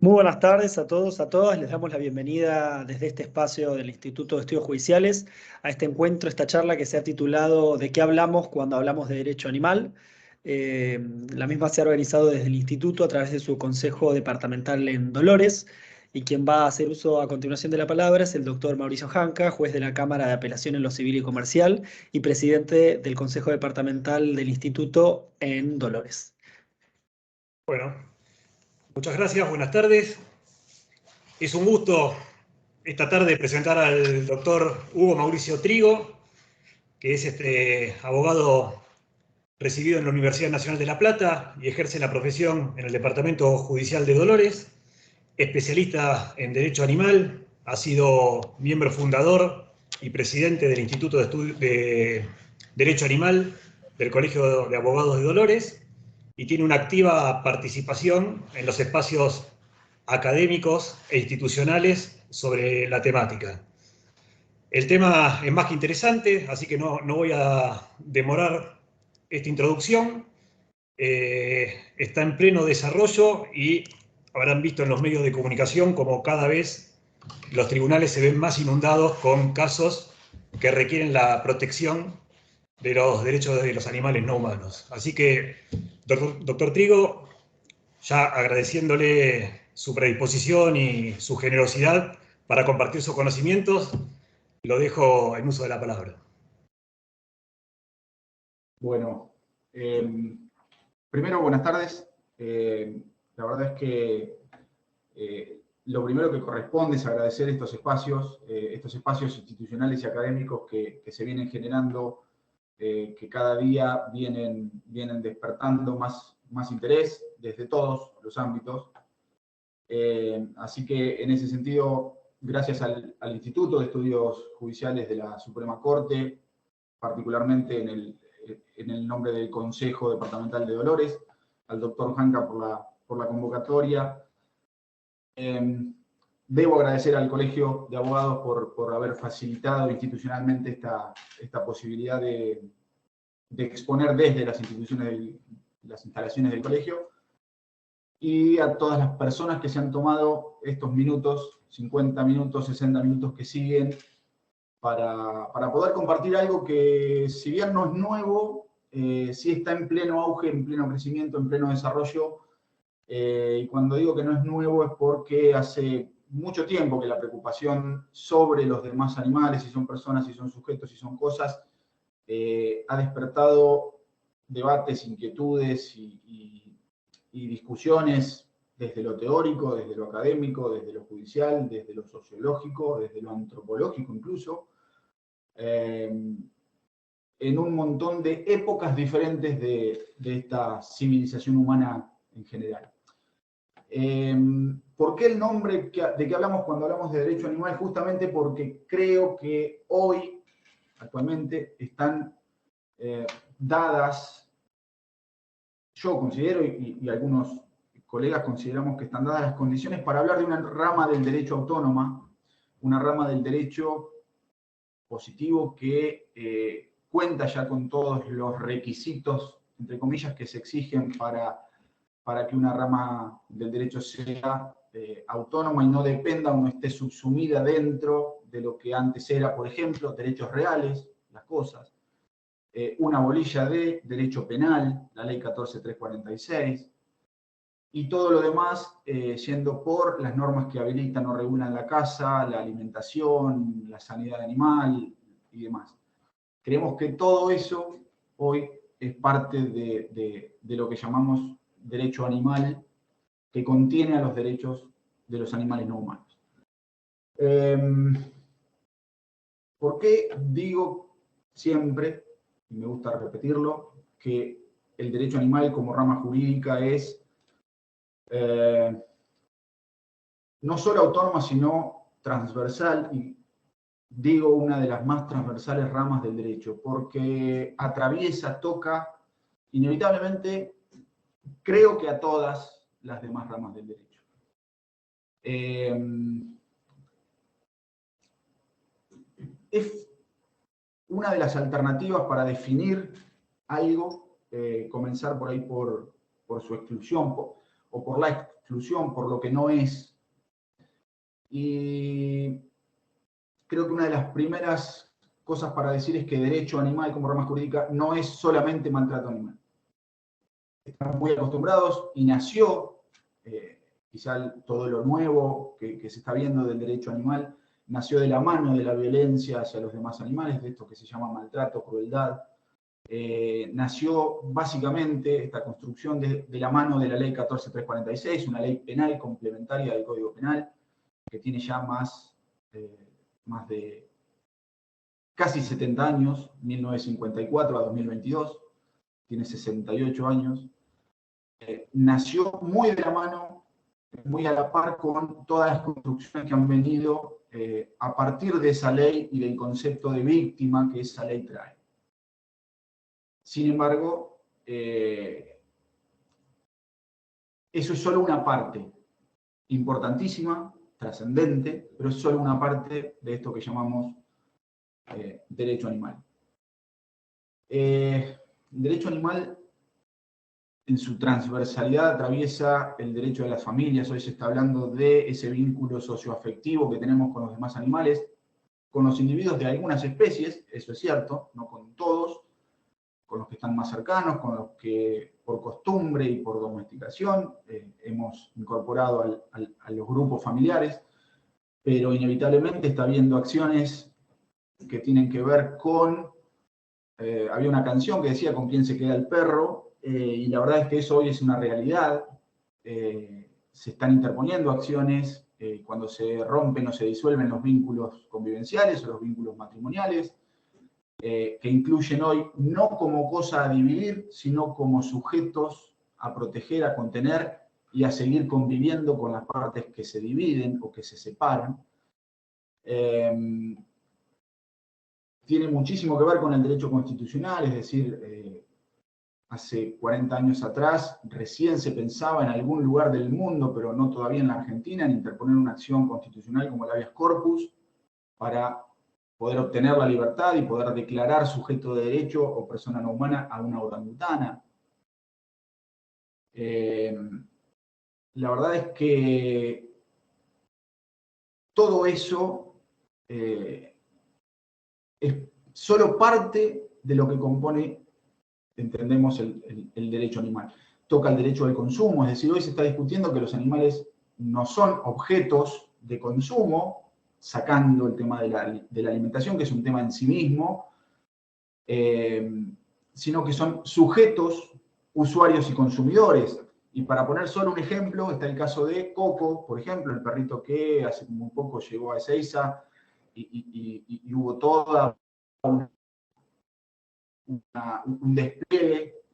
Muy buenas tardes a todos, a todas. Les damos la bienvenida desde este espacio del Instituto de Estudios Judiciales a este encuentro, esta charla que se ha titulado ¿De qué hablamos cuando hablamos de derecho animal? Eh, la misma se ha organizado desde el Instituto a través de su Consejo Departamental en Dolores, y quien va a hacer uso a continuación de la palabra es el doctor Mauricio Janca, juez de la Cámara de Apelación en lo Civil y Comercial y presidente del Consejo Departamental del Instituto en Dolores. Bueno, muchas gracias, buenas tardes. Es un gusto esta tarde presentar al doctor Hugo Mauricio Trigo, que es abogado recibido en la Universidad Nacional de La Plata y ejerce la profesión en el Departamento Judicial de Dolores, especialista en Derecho Animal, ha sido miembro fundador y presidente del Instituto de Derecho Animal del Colegio de Abogados de Dolores y tiene una activa participación en los espacios académicos e institucionales sobre la temática. El tema es más que interesante, así que no voy a demorar esta introducción. Está en pleno desarrollo y habrán visto en los medios de comunicación como cada vez los tribunales se ven más inundados con casos que requieren la protección de los derechos de los animales no humanos. Así que, doctor Trigo, ya agradeciéndole su predisposición y su generosidad para compartir sus conocimientos, lo dejo en uso de la palabra. Bueno, primero, buenas tardes. La verdad es que lo primero que corresponde es agradecer estos espacios institucionales y académicos que se vienen generando, que cada día vienen despertando más interés desde todos los ámbitos. Así que en ese sentido, gracias al Instituto de Estudios Judiciales de la Suprema Corte, particularmente en el nombre del Consejo Departamental de Dolores, al doctor Janca por la convocatoria. Debo agradecer al Colegio de Abogados por haber facilitado institucionalmente esta posibilidad de exponer desde las instalaciones del colegio, y a todas las personas que se han tomado estos minutos, 50 minutos, 60 minutos que siguen, para poder compartir algo que, si bien no es nuevo, sí está en pleno auge, en pleno crecimiento, en pleno desarrollo. Y cuando digo que no es nuevo es porque hace mucho tiempo que la preocupación sobre los demás animales, si son personas, si son sujetos, si son cosas, ha despertado debates, inquietudes y discusiones desde lo teórico, desde lo académico, desde lo judicial, desde lo sociológico, desde lo antropológico incluso, en un montón de épocas diferentes de esta civilización humana en general. ¿Por qué el nombre de qué hablamos cuando hablamos de derecho animal? Justamente porque creo que hoy, actualmente, están dadas, yo considero, y algunos colegas consideramos que están dadas las condiciones para hablar de una rama del derecho autónoma, una rama del derecho positivo que cuenta ya con todos los requisitos, entre comillas, que se exigen para que una rama del derecho sea autónoma y no dependa o no esté subsumida dentro de lo que antes era, por ejemplo, derechos reales, las cosas, una bolilla de derecho penal, la ley 14346, y todo lo demás yendo por las normas que habilitan o regulan la caza, la alimentación, la sanidad animal y demás. Creemos que todo eso hoy es parte de lo que llamamos derecho animal, que contiene a los derechos de los animales no humanos. ¿Por qué digo siempre, y me gusta repetirlo, que el derecho animal como rama jurídica es no solo autónoma, sino transversal, y digo una de las más transversales ramas del derecho, porque atraviesa, toca, inevitablemente, creo que a todas las demás ramas del derecho. Es una de las alternativas para definir algo, comenzar por ahí por su exclusión, o por la exclusión, por lo que no es. Y creo que una de las primeras cosas para decir es que derecho animal como rama jurídica no es solamente maltrato animal. Estamos muy acostumbrados y nació, quizá todo lo nuevo que se está viendo del derecho animal, nació de la mano de la violencia hacia los demás animales, de esto que se llama maltrato, crueldad. Nació básicamente esta construcción de la mano de la ley 14346, una ley penal complementaria del Código Penal, que tiene ya más de casi 70 años, 1954 a 2022, tiene 68 años. Nació muy de la mano, muy a la par con todas las construcciones que han venido a partir de esa ley y del concepto de víctima que esa ley trae. Sin embargo, eso es solo una parte importantísima, trascendente, pero es solo una parte de esto que llamamos derecho animal. El derecho animal, en su transversalidad, atraviesa el derecho de las familias. Hoy se está hablando de ese vínculo socioafectivo que tenemos con los demás animales, con los individuos de algunas especies, eso es cierto, no con todos, con los que están más cercanos, con los que por costumbre y por domesticación hemos incorporado a los grupos familiares, pero inevitablemente está habiendo acciones que tienen que ver con... había una canción que decía con quién se queda el perro, y la verdad es que eso hoy es una realidad. Se están interponiendo acciones cuando se rompen o se disuelven los vínculos convivenciales o los vínculos matrimoniales, que incluyen hoy no como cosa a dividir, sino como sujetos a proteger, a contener y a seguir conviviendo con las partes que se dividen o que se separan. Tiene muchísimo que ver con el derecho constitucional, es decir, hace 40 años atrás recién se pensaba en algún lugar del mundo, pero no todavía en la Argentina, en interponer una acción constitucional como el habeas corpus para poder obtener la libertad y poder declarar sujeto de derecho o persona no humana a una orangutana. La verdad es que todo eso es solo parte de lo que compone, entendemos, el derecho animal. Toca el derecho del consumo, es decir, hoy se está discutiendo que los animales no son objetos de consumo, sacando el tema de la alimentación, que es un tema en sí mismo, sino que son sujetos, usuarios y consumidores. Y para poner solo un ejemplo, está el caso de Coco, por ejemplo, el perrito que hace muy poco llegó a Ezeiza y hubo toda un despliegue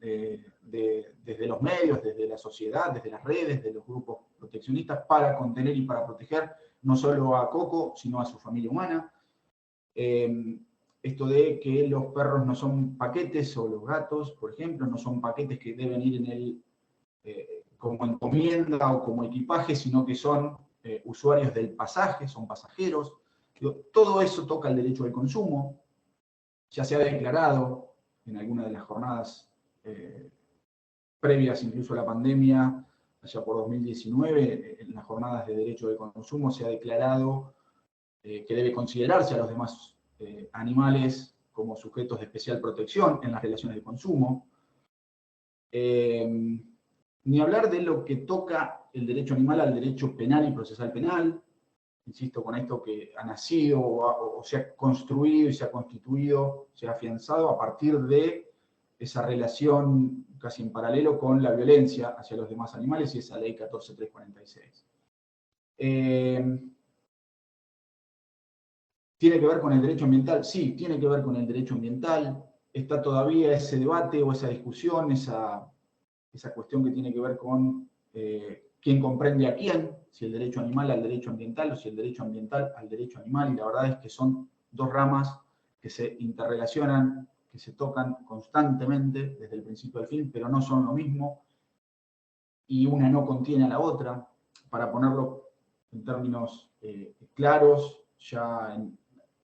desde los medios, desde la sociedad, desde las redes, de los grupos proteccionistas para contener y para proteger no solo a Coco, sino a su familia humana. Esto de que los perros no son paquetes, o los gatos, por ejemplo, no son paquetes que deben ir en como encomienda o como equipaje, sino que son usuarios del pasaje, son pasajeros. Todo eso toca el derecho del consumo. Ya se ha declarado en alguna de las jornadas previas incluso a la pandemia, allá por 2019, en las jornadas de derecho de consumo se ha declarado que debe considerarse a los demás animales como sujetos de especial protección en las relaciones de consumo. Ni hablar de lo que toca el derecho animal al derecho penal y procesal penal. Insisto con esto que ha nacido o se ha construido y se ha constituido, se ha afianzado a partir de esa relación casi en paralelo con la violencia hacia los demás animales y esa ley 14346. ¿Tiene que ver con el derecho ambiental? Sí, tiene que ver con el derecho ambiental. Está todavía ese debate o esa discusión, esa cuestión que tiene que ver con quién comprende a quién, si el derecho animal al derecho ambiental o si el derecho ambiental al derecho animal, y la verdad es que son dos ramas que se interrelacionan, que se tocan constantemente desde el principio al fin, pero no son lo mismo, y una no contiene a la otra. Para ponerlo en términos claros, ya en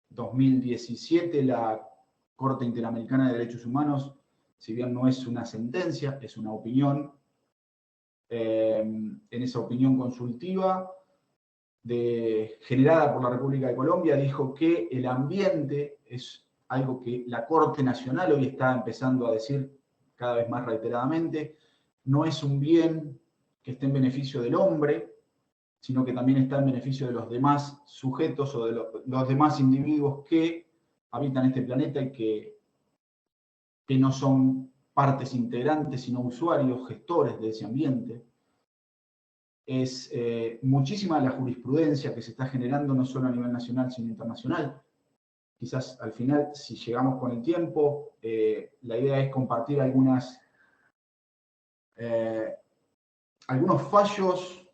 2017 la Corte Interamericana de Derechos Humanos, si bien no es una sentencia, es una opinión, en esa opinión consultiva generada por la República de Colombia, dijo que el ambiente es algo que la Corte Nacional hoy está empezando a decir cada vez más reiteradamente, no es un bien que esté en beneficio del hombre, sino que también está en beneficio de los demás sujetos o de los demás individuos que habitan este planeta y que no son partes integrantes, sino usuarios, gestores de ese ambiente. Es muchísima la jurisprudencia que se está generando no solo a nivel nacional, sino internacional. Quizás al final, si llegamos con el tiempo, la idea es compartir algunos fallos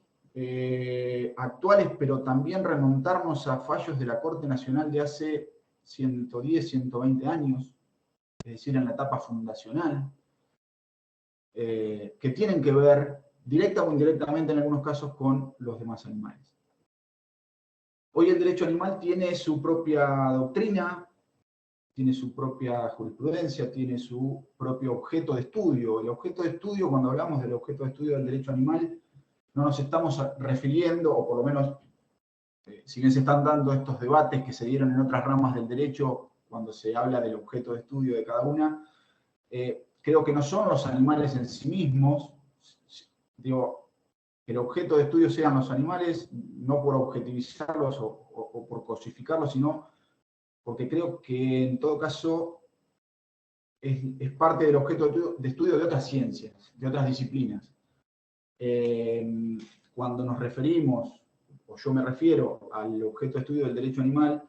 actuales, pero también remontarnos a fallos de la Corte Nacional de hace 110, 120 años, es decir, en la etapa fundacional, que tienen que ver directa o indirectamente en algunos casos con los demás animales. Hoy el derecho animal tiene su propia doctrina, tiene su propia jurisprudencia, tiene su propio objeto de estudio. El objeto de estudio, cuando hablamos del objeto de estudio del derecho animal, no nos estamos refiriendo, o por lo menos, si bien se están dando estos debates que se dieron en otras ramas del derecho, cuando se habla del objeto de estudio de cada una, creo que no son los animales en sí mismos. Digo, el objeto de estudio sean los animales, no por objetivizarlos o por cosificarlos, sino porque creo que en todo caso es parte del objeto de estudio de otras ciencias, de otras disciplinas. Cuando nos referimos, o yo me refiero al objeto de estudio del derecho animal,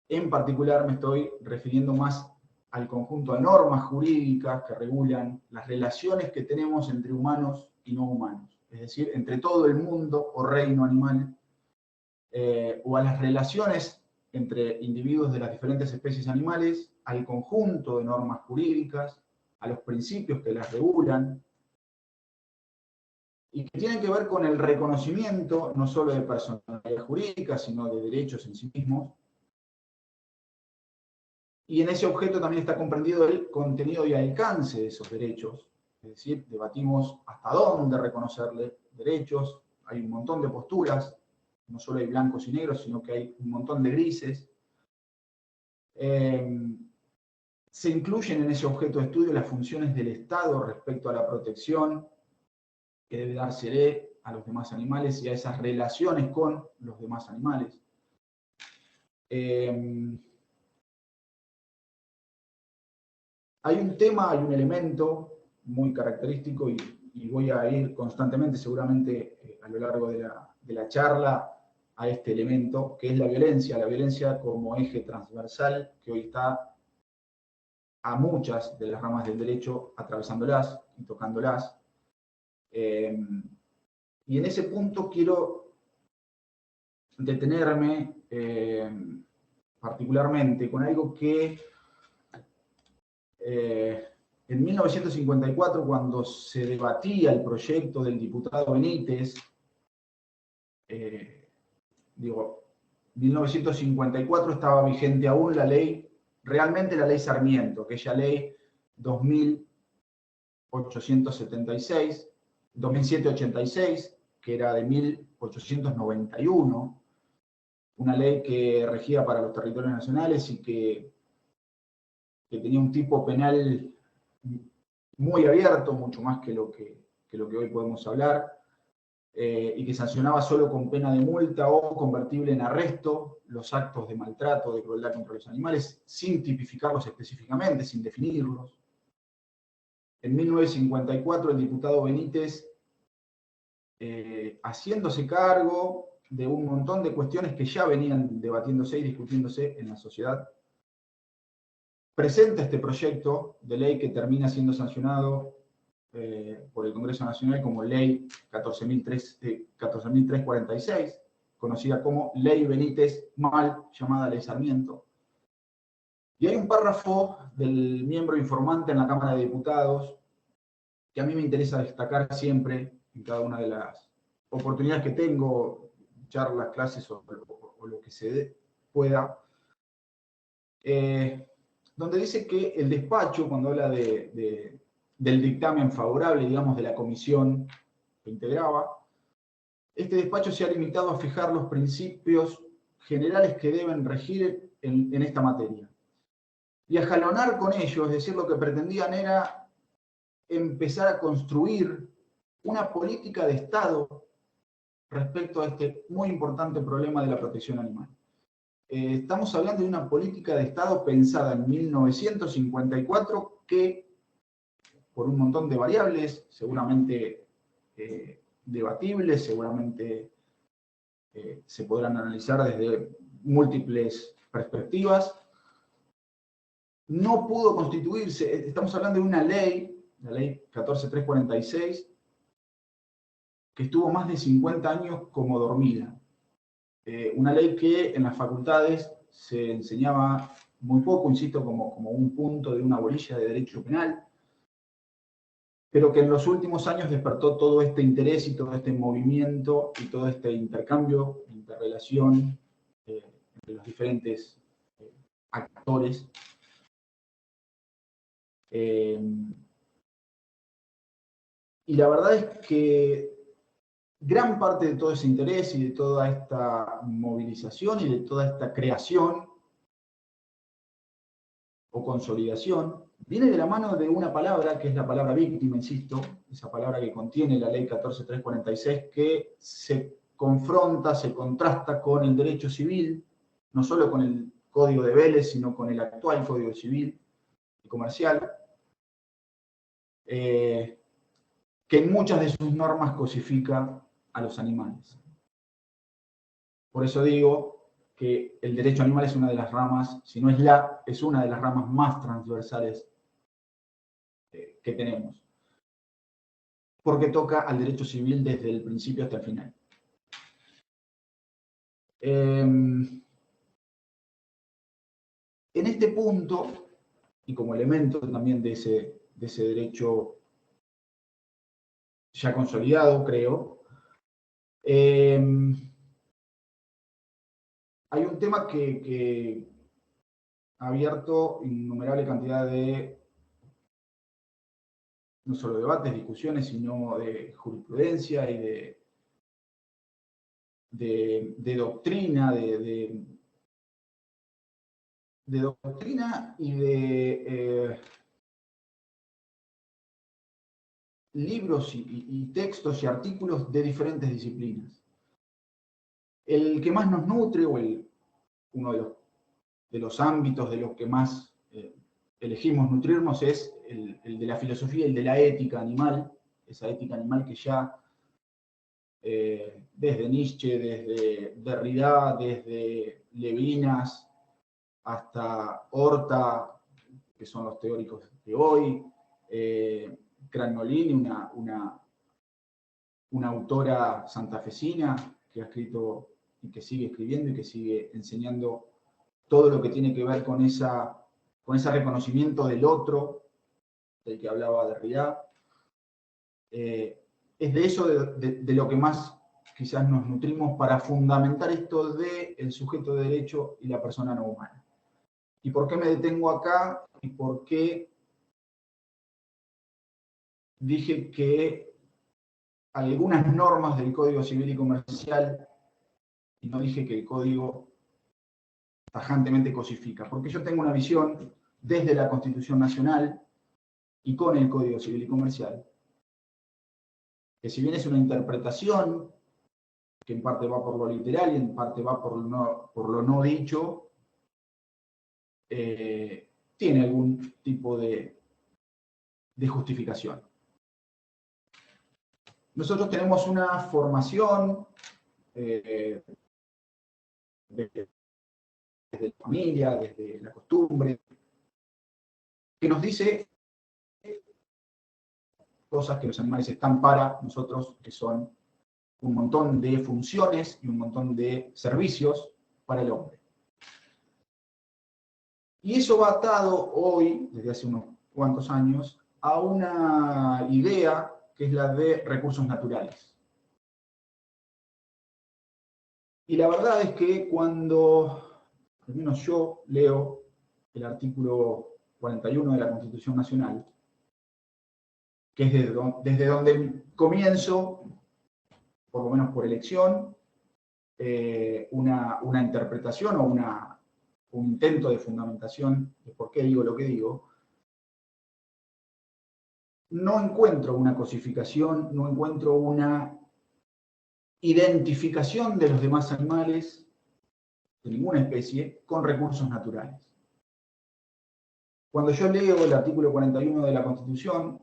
en particular me estoy refiriendo más al conjunto de normas jurídicas que regulan las relaciones que tenemos entre humanos y no humanos, es decir, entre todo el mundo o reino animal, o a las relaciones entre individuos de las diferentes especies animales, al conjunto de normas jurídicas, a los principios que las regulan, y que tienen que ver con el reconocimiento no solo de personalidad jurídica, sino de derechos en sí mismos. Y en ese objeto también está comprendido el contenido y alcance de esos derechos. Es decir, debatimos hasta dónde reconocerle derechos. Hay un montón de posturas, no solo hay blancos y negros, sino que hay un montón de grises. Se incluyen en ese objeto de estudio las funciones del Estado respecto a la protección que debe dársele a los demás animales y a esas relaciones con los demás animales. Hay un tema, hay un elemento muy característico y voy a ir constantemente, seguramente a lo largo de la charla, a este elemento, que es la violencia como eje transversal que hoy está a muchas de las ramas del derecho atravesándolas y tocándolas. Y en ese punto quiero detenerme particularmente con algo que en 1954, cuando se debatía el proyecto del diputado Benítez, 1954 estaba vigente aún la ley, realmente la ley Sarmiento, aquella ley 2786, que era de 1891, una ley que regía para los territorios nacionales y que tenía un tipo penal muy abierto, mucho más que lo que hoy podemos hablar, y que sancionaba solo con pena de multa o convertible en arresto los actos de maltrato, de crueldad contra los animales, sin tipificarlos específicamente, sin definirlos. En 1954 el diputado Benítez, haciéndose cargo de un montón de cuestiones que ya venían debatiéndose y discutiéndose en la sociedad, presenta este proyecto de ley que termina siendo sancionado por el Congreso Nacional como Ley 14.346, conocida como Ley Benítez, mal llamada Ley Sarmiento. Y hay un párrafo del miembro informante en la Cámara de Diputados que a mí me interesa destacar siempre en cada una de las oportunidades que tengo, charlas, clases o lo que se pueda, donde dice que el despacho, cuando habla del dictamen favorable, digamos, de la comisión que integraba, este despacho se ha limitado a fijar los principios generales que deben regir en esta materia. Y a jalonar con ello, es decir, lo que pretendían era empezar a construir una política de Estado respecto a este muy importante problema de la protección animal. Estamos hablando de una política de Estado pensada en 1954 que, por un montón de variables, seguramente debatibles, seguramente se podrán analizar desde múltiples perspectivas, no pudo constituirse. Estamos hablando de una ley, la ley 14346, que estuvo más de 50 años como dormida. Una ley que en las facultades se enseñaba muy poco, insisto, como un punto de una bolilla de derecho penal, pero que en los últimos años despertó todo este interés y todo este movimiento y todo este intercambio, interrelación entre los diferentes actores. Y la verdad es que gran parte de todo ese interés y de toda esta movilización y de toda esta creación o consolidación viene de la mano de una palabra, que es la palabra víctima, insisto, esa palabra que contiene la ley 14346, que se confronta, se contrasta con el derecho civil, no solo con el Código de Vélez, sino con el actual Código Civil y Comercial, que en muchas de sus normas cosifica a los animales. Por eso digo que el derecho animal es una de las ramas, si no es es una de las ramas más transversales que tenemos, porque toca al derecho civil desde el principio hasta el final. En este punto, y como elemento también de ese derecho ya consolidado, creo, hay un tema que ha abierto innumerable cantidad de, no solo debates, discusiones, sino de jurisprudencia y de doctrina, de doctrina y de libros y textos y artículos de diferentes disciplinas. El que más nos nutre, o uno de los ámbitos de los que más elegimos nutrirnos, es el de la filosofía y el de la ética animal, esa ética animal que ya desde Nietzsche, desde Derrida, desde Levinas, hasta Horta, que son los teóricos de hoy, Cragnolini, una autora santafesina que ha escrito y que sigue escribiendo y que sigue enseñando todo lo que tiene que ver con ese reconocimiento del otro, del que hablaba Derrida. Es de eso de lo que más quizás nos nutrimos para fundamentar esto del sujeto de derecho y la persona no humana. ¿Y por qué me detengo acá? ¿Y por qué dije que algunas normas del Código Civil y Comercial, y no dije que el Código tajantemente cosifica? Porque yo tengo una visión desde la Constitución Nacional y con el Código Civil y Comercial, que si bien es una interpretación que en parte va por lo literal y en parte va por lo no dicho, tiene algún tipo de justificación. Nosotros tenemos una formación desde la familia, desde la costumbre, que nos dice cosas que los animales están para nosotros, que son un montón de funciones y un montón de servicios para el hombre. Y eso va atado hoy, desde hace unos cuantos años, a una idea que es la de recursos naturales. Y la verdad es que cuando, al menos yo, leo el artículo 41 de la Constitución Nacional, que es desde donde comienzo, por lo menos por elección, una interpretación o un intento de fundamentación de por qué digo lo que digo. No encuentro una cosificación, no encuentro una identificación de los demás animales, de ninguna especie, con recursos naturales. Cuando yo leo el artículo 41 de la Constitución,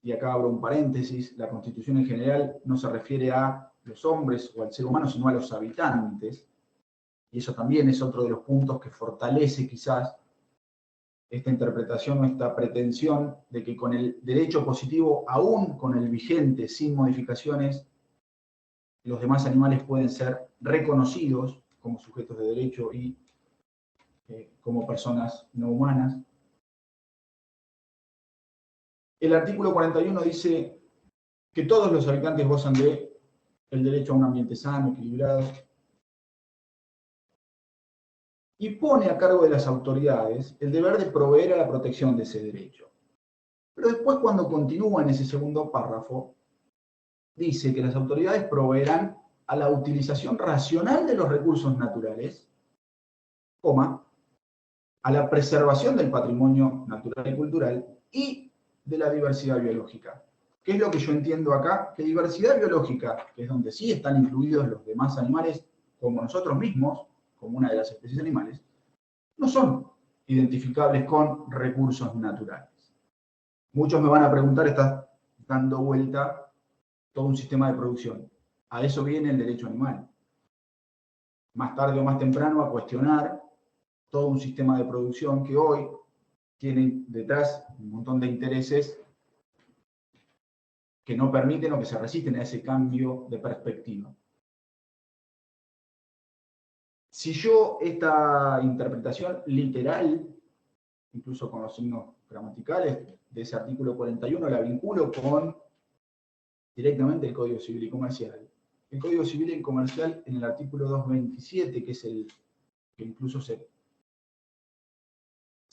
y acá abro un paréntesis, la Constitución en general no se refiere a los hombres o al ser humano, sino a los habitantes, y eso también es otro de los puntos que fortalece quizás esta interpretación o esta pretensión de que con el derecho positivo, aún con el vigente, sin modificaciones, los demás animales pueden ser reconocidos como sujetos de derecho y como personas no humanas. El artículo 41 dice que todos los habitantes gozan de el derecho a un ambiente sano, equilibrado, y pone a cargo de las autoridades el deber de proveer a la protección de ese derecho. Pero después, cuando continúa en ese segundo párrafo, dice que las autoridades proveerán a la utilización racional de los recursos naturales, a la preservación del patrimonio natural y cultural y de la diversidad biológica. ¿Qué es lo que yo entiendo acá? Que diversidad biológica, que es donde sí están incluidos los demás animales, como nosotros mismos, como una de las especies animales, no son identificables con recursos naturales. Muchos me van a preguntar, estás dando vuelta todo un sistema de producción. A eso viene el derecho animal. Más tarde o más temprano a cuestionar todo un sistema de producción que hoy tiene detrás un montón de intereses que no permiten o que se resisten a ese cambio de perspectiva. Si yo esta interpretación literal, incluso con los signos gramaticales de ese artículo 41, la vinculo con directamente el Código Civil y Comercial. El Código Civil y Comercial en el artículo 227, que es el que incluso se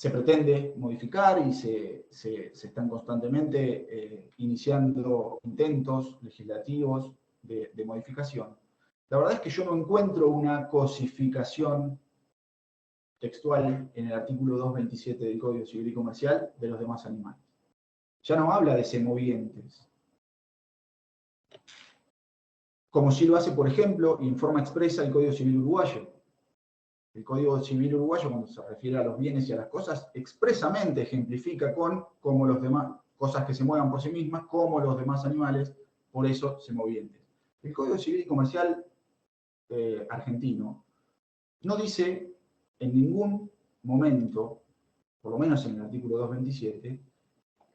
pretende modificar y se están constantemente iniciando intentos legislativos de modificación. La verdad es que yo no encuentro una cosificación textual en el artículo 227 del Código Civil y Comercial de los demás animales. Ya no habla de semovientes, como si lo hace, por ejemplo, y en forma expresa el Código Civil uruguayo. El Código Civil uruguayo, cuando se refiere a los bienes y a las cosas, expresamente ejemplifica con cómo los demás, cosas que se muevan por sí mismas, como los demás animales, por eso semovientes. El Código Civil y Comercial argentino no dice en ningún momento, por lo menos en el artículo 227,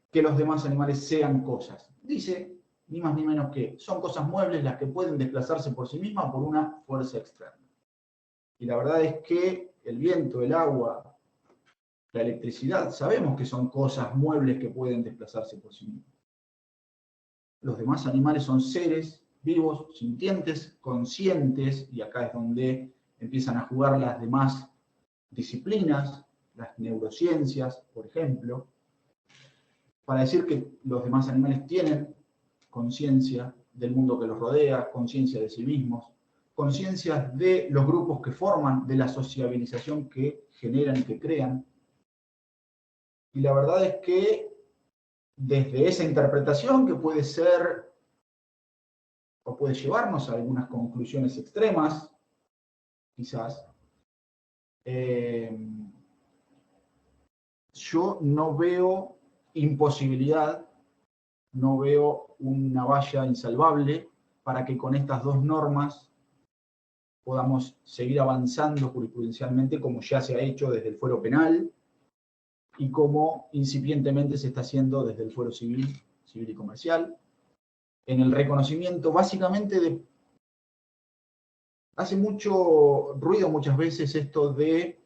que los demás animales sean cosas. Dice, ni más ni menos que son cosas muebles las que pueden desplazarse por sí mismas por una fuerza externa. Y la verdad es que el viento, el agua, la electricidad, sabemos que son cosas muebles que pueden desplazarse por sí mismas. Los demás animales son seres vivos, sintientes, conscientes, y acá es donde empiezan a jugar las demás disciplinas, las neurociencias, por ejemplo, para decir que los demás animales tienen conciencia del mundo que los rodea, conciencia de sí mismos, conciencia de los grupos que forman, de la sociabilización que generan y que crean. Y la verdad es que desde esa interpretación, que puede ser o puede llevarnos a algunas conclusiones extremas, quizás, yo no veo imposibilidad, no veo una valla insalvable para que con estas dos normas podamos seguir avanzando jurisprudencialmente como ya se ha hecho desde el fuero penal y como incipientemente se está haciendo desde el fuero civil y comercial, en el reconocimiento básicamente de... Hace mucho ruido muchas veces esto de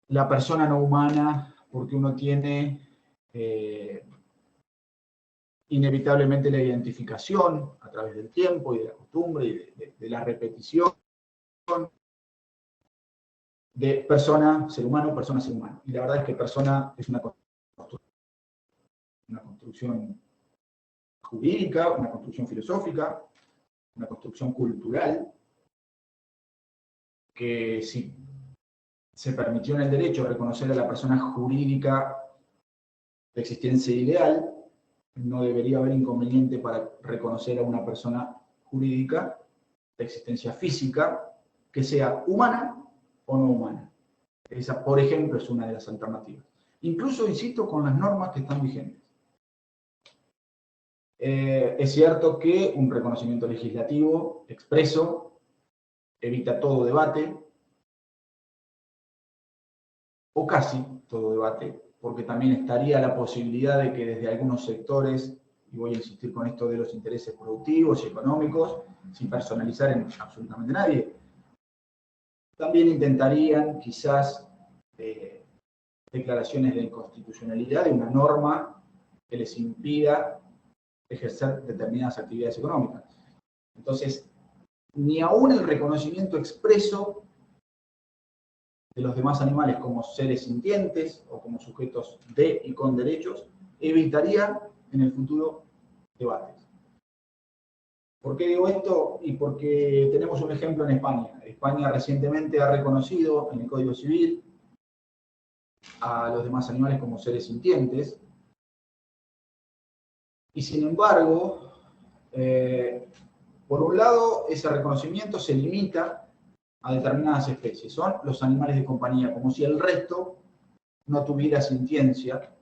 la persona no humana, porque uno tiene inevitablemente la identificación a través del tiempo y de la costumbre y de la repetición de persona, ser humano, persona, ser humano. Y la verdad es que persona es una costumbre. una construcción jurídica, una construcción filosófica, una construcción cultural, que si se permitió en el derecho reconocer a la persona jurídica de existencia ideal, no debería haber inconveniente para reconocer a una persona jurídica de existencia física que sea humana o no humana. Esa, por ejemplo, es una de las alternativas. Incluso, insisto, con las normas que están vigentes. Es cierto que un reconocimiento legislativo expreso evita todo debate, o casi todo debate, porque también estaría la posibilidad de que desde algunos sectores, y voy a insistir con esto de los intereses productivos y económicos, sin personalizar en absolutamente nadie, también intentarían quizás declaraciones de inconstitucionalidad de una norma que les impida ejercer determinadas actividades económicas. Entonces, ni aún el reconocimiento expreso de los demás animales como seres sintientes o como sujetos de y con derechos evitaría en el futuro debates. ¿Por qué digo esto? Y porque tenemos un ejemplo en España. España recientemente ha reconocido en el Código Civil a los demás animales como seres sintientes, y sin embargo, por un lado, ese reconocimiento se limita a determinadas especies. Son los animales de compañía, como si el resto no tuviera sintiencia,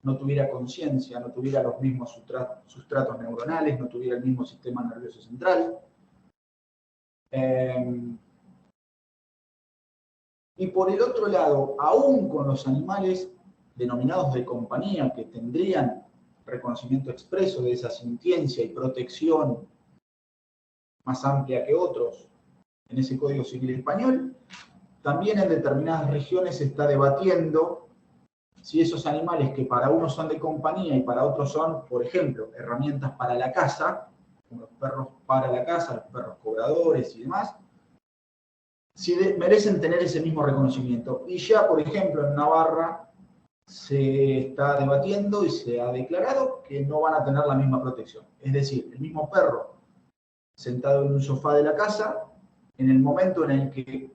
no tuviera conciencia, no tuviera los mismos sustratos neuronales, no tuviera el mismo sistema nervioso central. Y por el otro lado, aún con los animales denominados de compañía, que tendrían reconocimiento expreso de esa sintiencia y protección más amplia que otros en ese Código Civil español, también en determinadas regiones se está debatiendo si esos animales que para unos son de compañía y para otros son, por ejemplo, herramientas para la caza, como los perros para la caza, los perros cobradores y demás, si merecen tener ese mismo reconocimiento. Y ya, por ejemplo, en Navarra se está debatiendo y se ha declarado que no van a tener la misma protección. Es decir, el mismo perro sentado en un sofá de la casa, en el momento en el que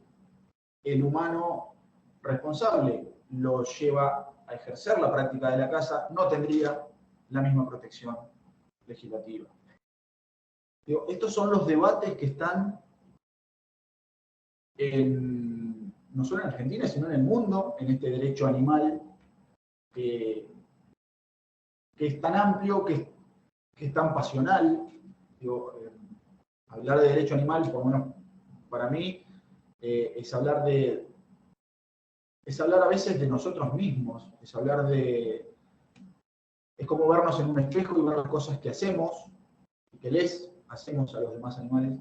el humano responsable lo lleva a ejercer la práctica de la caza, no tendría la misma protección legislativa. Digo, estos son los debates que están no solo en Argentina, sino en el mundo, en este derecho animal que es tan amplio, que es tan pasional. Digo, hablar de derecho animal, por lo menos para mí, es hablar a veces de nosotros mismos, es como vernos en un espejo y ver las cosas que hacemos, y que les hacemos a los demás animales,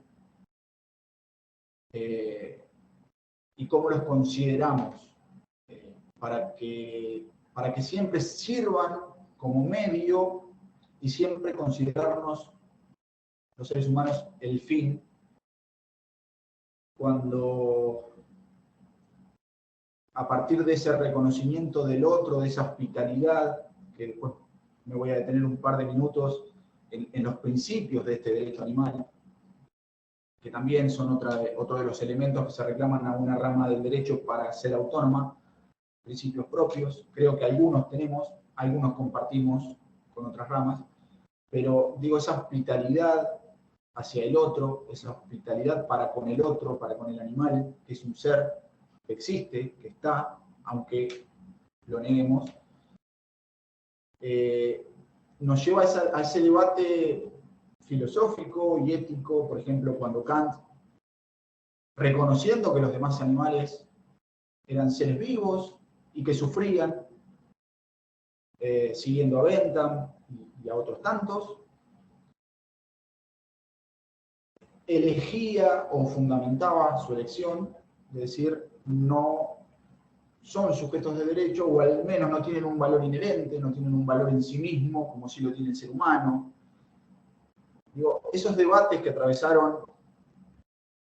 y cómo los consideramos, para que siempre sirvan como medio y siempre considerarnos los seres humanos el fin, cuando a partir de ese reconocimiento del otro, de esa hospitalidad, que después me voy a detener un par de minutos en los principios de este derecho animal, que también son otro de los elementos que se reclaman a una rama del derecho para ser autónoma, principios propios. Creo que algunos tenemos, algunos compartimos con otras ramas, pero digo, esa hospitalidad hacia el otro, esa hospitalidad para con el otro, para con el animal, que es un ser que existe, que está, aunque lo neguemos, nos lleva a ese debate filosófico y ético, por ejemplo, cuando Kant, reconociendo que los demás animales eran seres vivos y que sufrían, siguiendo a Bentham y a otros tantos, elegía o fundamentaba su elección de decir no son sujetos de derecho, o al menos no tienen un valor inherente, no tienen un valor en sí mismo, como sí lo tiene el ser humano. Digo, esos debates que atravesaron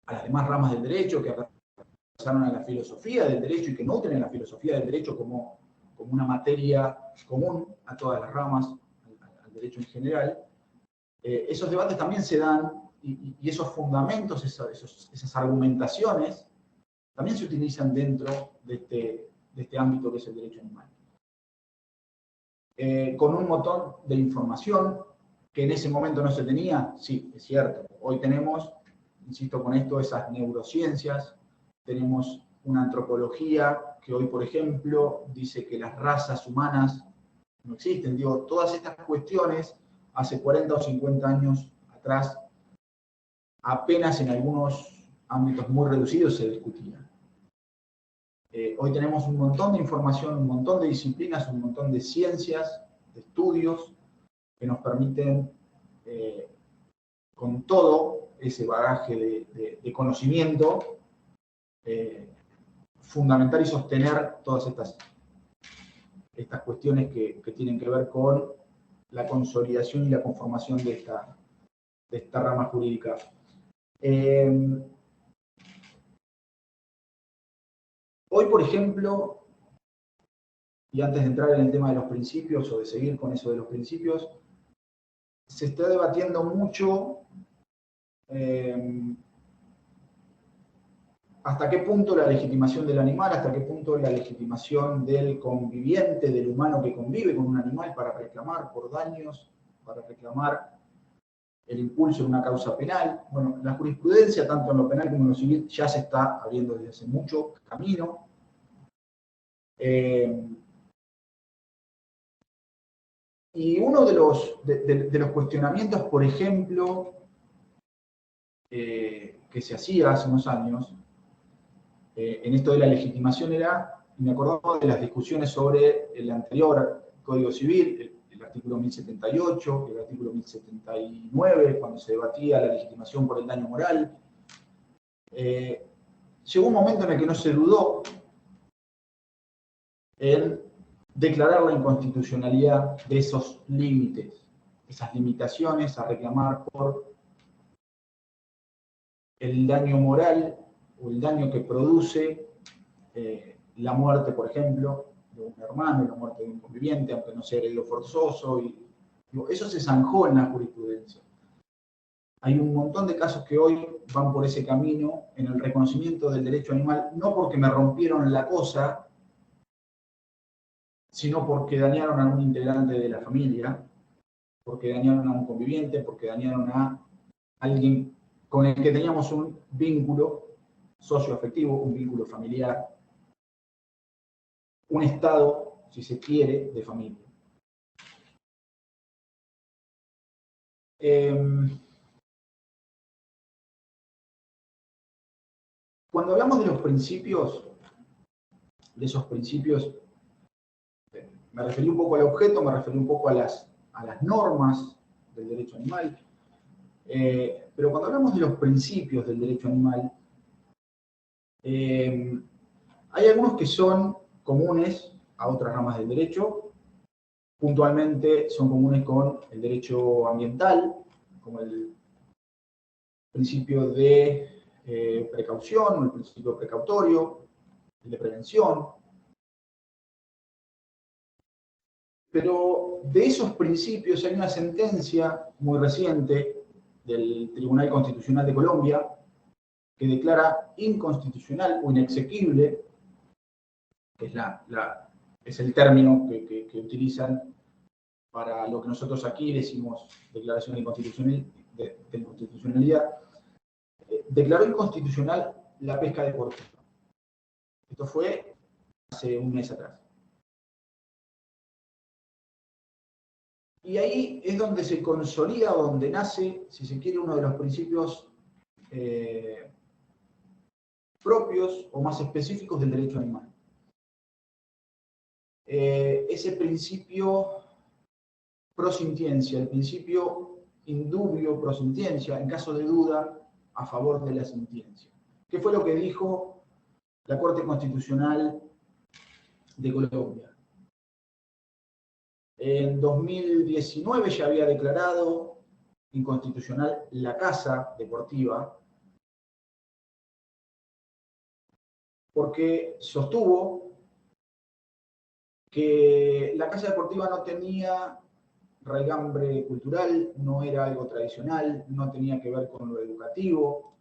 a las demás ramas del derecho, que atravesaron a la filosofía del derecho y que nutren la filosofía del derecho como como una materia común a todas las ramas, al derecho en general, esos debates también se dan y esos fundamentos, esas argumentaciones, también se utilizan dentro de este ámbito que es el derecho animal. Con un montón de información que en ese momento no se tenía, sí, es cierto. Hoy tenemos, insisto con esto, esas neurociencias, tenemos una antropología que hoy, por ejemplo, dice que las razas humanas no existen. Digo, todas estas cuestiones, hace 40 o 50 años atrás, apenas en algunos ámbitos muy reducidos se discutían. Hoy tenemos un montón de información, un montón de disciplinas, un montón de ciencias, de estudios, que nos permiten, con todo ese bagaje de conocimiento, fundamentar y sostener todas estas cuestiones que tienen que ver con la consolidación y la conformación de esta rama jurídica. Hoy, por ejemplo, y antes de entrar en el tema de los principios o de seguir con eso de los principios, se está debatiendo mucho hasta qué punto la legitimación del animal, hasta qué punto la legitimación del conviviente, del humano que convive con un animal para reclamar por daños, para reclamar el impulso de una causa penal. Bueno, la jurisprudencia, tanto en lo penal como en lo civil, ya se está abriendo desde hace mucho camino. Y uno de los cuestionamientos, por ejemplo, que se hacía hace unos años, en esto de la legitimación era, y me acordaba de las discusiones sobre el anterior Código Civil, el artículo 1078, el artículo 1079, cuando se debatía la legitimación por el daño moral. Llegó un momento en el que no se dudó en declarar la inconstitucionalidad de esos límites, esas limitaciones a reclamar por el daño moral o el daño que produce la muerte, por ejemplo, de un hermano, la muerte de un conviviente, aunque no sea heredero forzoso. Eso se zanjó en la jurisprudencia. Hay un montón de casos que hoy van por ese camino en el reconocimiento del derecho animal, no porque me rompieron la cosa, sino porque dañaron a un integrante de la familia, porque dañaron a un conviviente, porque dañaron a alguien con el que teníamos un vínculo socioafectivo, un vínculo familiar, un estado, si se quiere, de familia. Cuando hablamos de los principios, de esos principios, me referí un poco al objeto, me referí un poco a las normas del derecho animal, pero cuando hablamos de los principios del derecho animal, hay algunos que son comunes a otras ramas del derecho, puntualmente son comunes con el derecho ambiental, como el principio de precaución, el principio precautorio, el de prevención. Pero de esos principios hay una sentencia muy reciente del Tribunal Constitucional de Colombia que declara inconstitucional o inexequible, que es el término que utilizan para lo que nosotros aquí decimos declaración de inconstitucionalidad, declaró inconstitucional la pesca deportiva. Esto fue hace un mes atrás. Y ahí es donde se consolida, donde nace, si se quiere, uno de los principios propios o más específicos del derecho animal. Ese principio prosintiencia, el principio indubio prosintiencia, en caso de duda, a favor de la sintiencia. ¿Qué fue lo que dijo la Corte Constitucional de Colombia? En 2019 ya había declarado inconstitucional la caza deportiva porque sostuvo que la casa deportiva no tenía raigambre cultural, no era algo tradicional, no tenía que ver con lo educativo.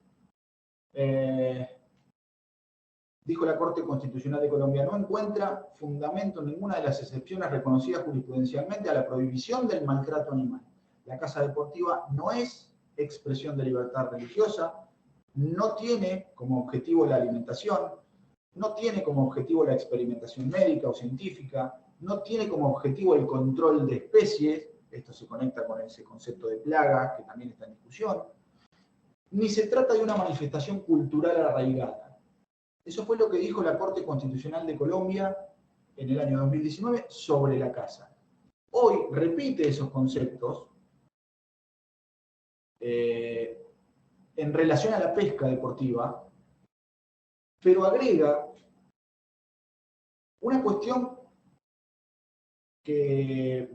Dijo la Corte Constitucional de Colombia, no encuentra fundamento en ninguna de las excepciones reconocidas jurisprudencialmente a la prohibición del maltrato animal. La casa deportiva no es expresión de libertad religiosa, no tiene como objetivo la alimentación, no tiene como objetivo la experimentación médica o científica, no tiene como objetivo el control de especies, esto se conecta con ese concepto de plaga que también está en discusión, ni se trata de una manifestación cultural arraigada. Eso fue lo que dijo la Corte Constitucional de Colombia en el año 2019 sobre la caza. Hoy repite esos conceptos en relación a la pesca deportiva, pero agrega una cuestión que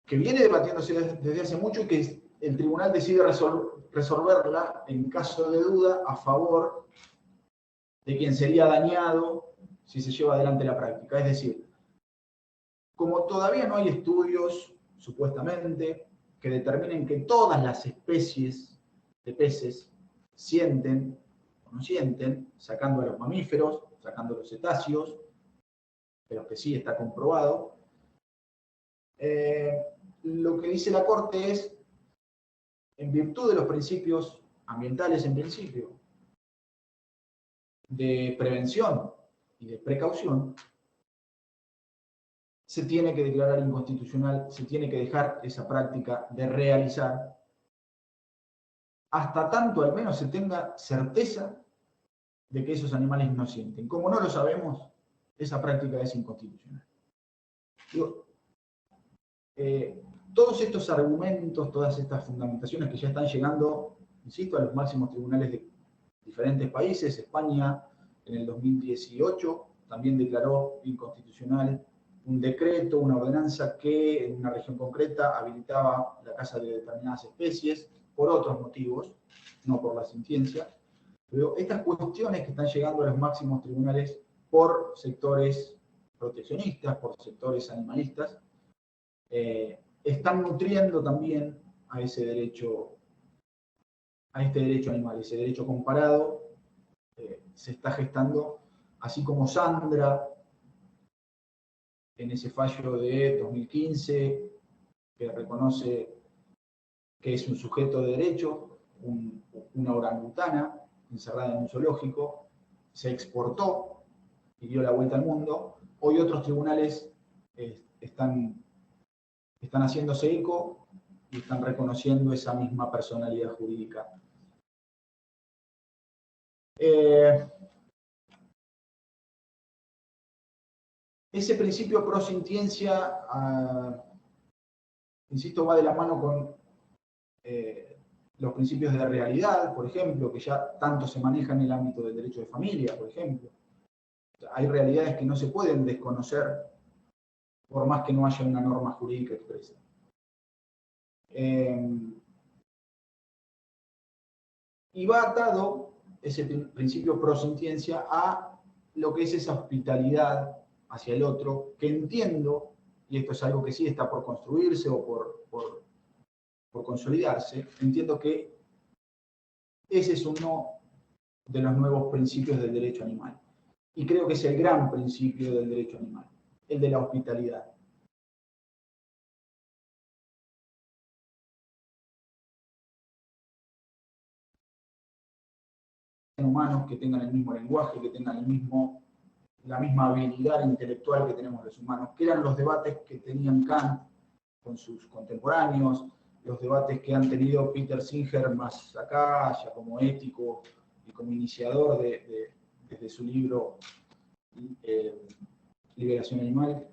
viene debatiéndose desde hace mucho y que el tribunal decide resolverla en caso de duda a favor de quien sería dañado si se lleva adelante la práctica. Es decir, como todavía no hay estudios, supuestamente, que determinen que todas las especies de peces sienten o no sienten, sacando a los mamíferos, sacando a los cetáceos, pero que sí está comprobado, lo que dice la Corte es, en virtud de los principios ambientales en principio, de prevención y de precaución, se tiene que declarar inconstitucional, se tiene que dejar esa práctica de realizar, hasta tanto al menos se tenga certeza de que esos animales no sienten. Como no lo sabemos, esa práctica es inconstitucional. Digo, todos estos argumentos, todas estas fundamentaciones que ya están llegando, insisto, a los máximos tribunales de diferentes países. España en el 2018 también declaró inconstitucional un decreto, una ordenanza que en una región concreta habilitaba la caza de determinadas especies por otros motivos, no por la sentencia. Pero estas cuestiones que están llegando a los máximos tribunales por sectores proteccionistas, por sectores animalistas, están nutriendo también a ese derecho, a este derecho animal, ese derecho comparado se está gestando, así como Sandra, en ese fallo de 2015, que reconoce que es un sujeto de derecho, una orangutana encerrada en un zoológico, se exportó y dio la vuelta al mundo. Hoy otros tribunales están haciéndose eco y están reconociendo esa misma personalidad jurídica. Ese principio pro sintiencia, insisto, va de la mano con los principios de realidad, por ejemplo, que ya tanto se maneja en el ámbito del derecho de familia, por ejemplo. Hay realidades que no se pueden desconocer por más que no haya una norma jurídica expresa. Y va atado ese principio pro sintiencia a lo que es esa hospitalidad hacia el otro, que entiendo, y esto es algo que sí está por construirse o por consolidarse, entiendo que ese es uno de los nuevos principios del derecho animal. Y creo que es el gran principio del derecho animal, el de la hospitalidad. Humanos que tengan el mismo lenguaje, que tengan la misma habilidad intelectual que tenemos los humanos, que eran los debates que tenían Kant con sus contemporáneos, los debates que han tenido Peter Singer más acá, ya como ético y como iniciador desde su libro Liberación Animal,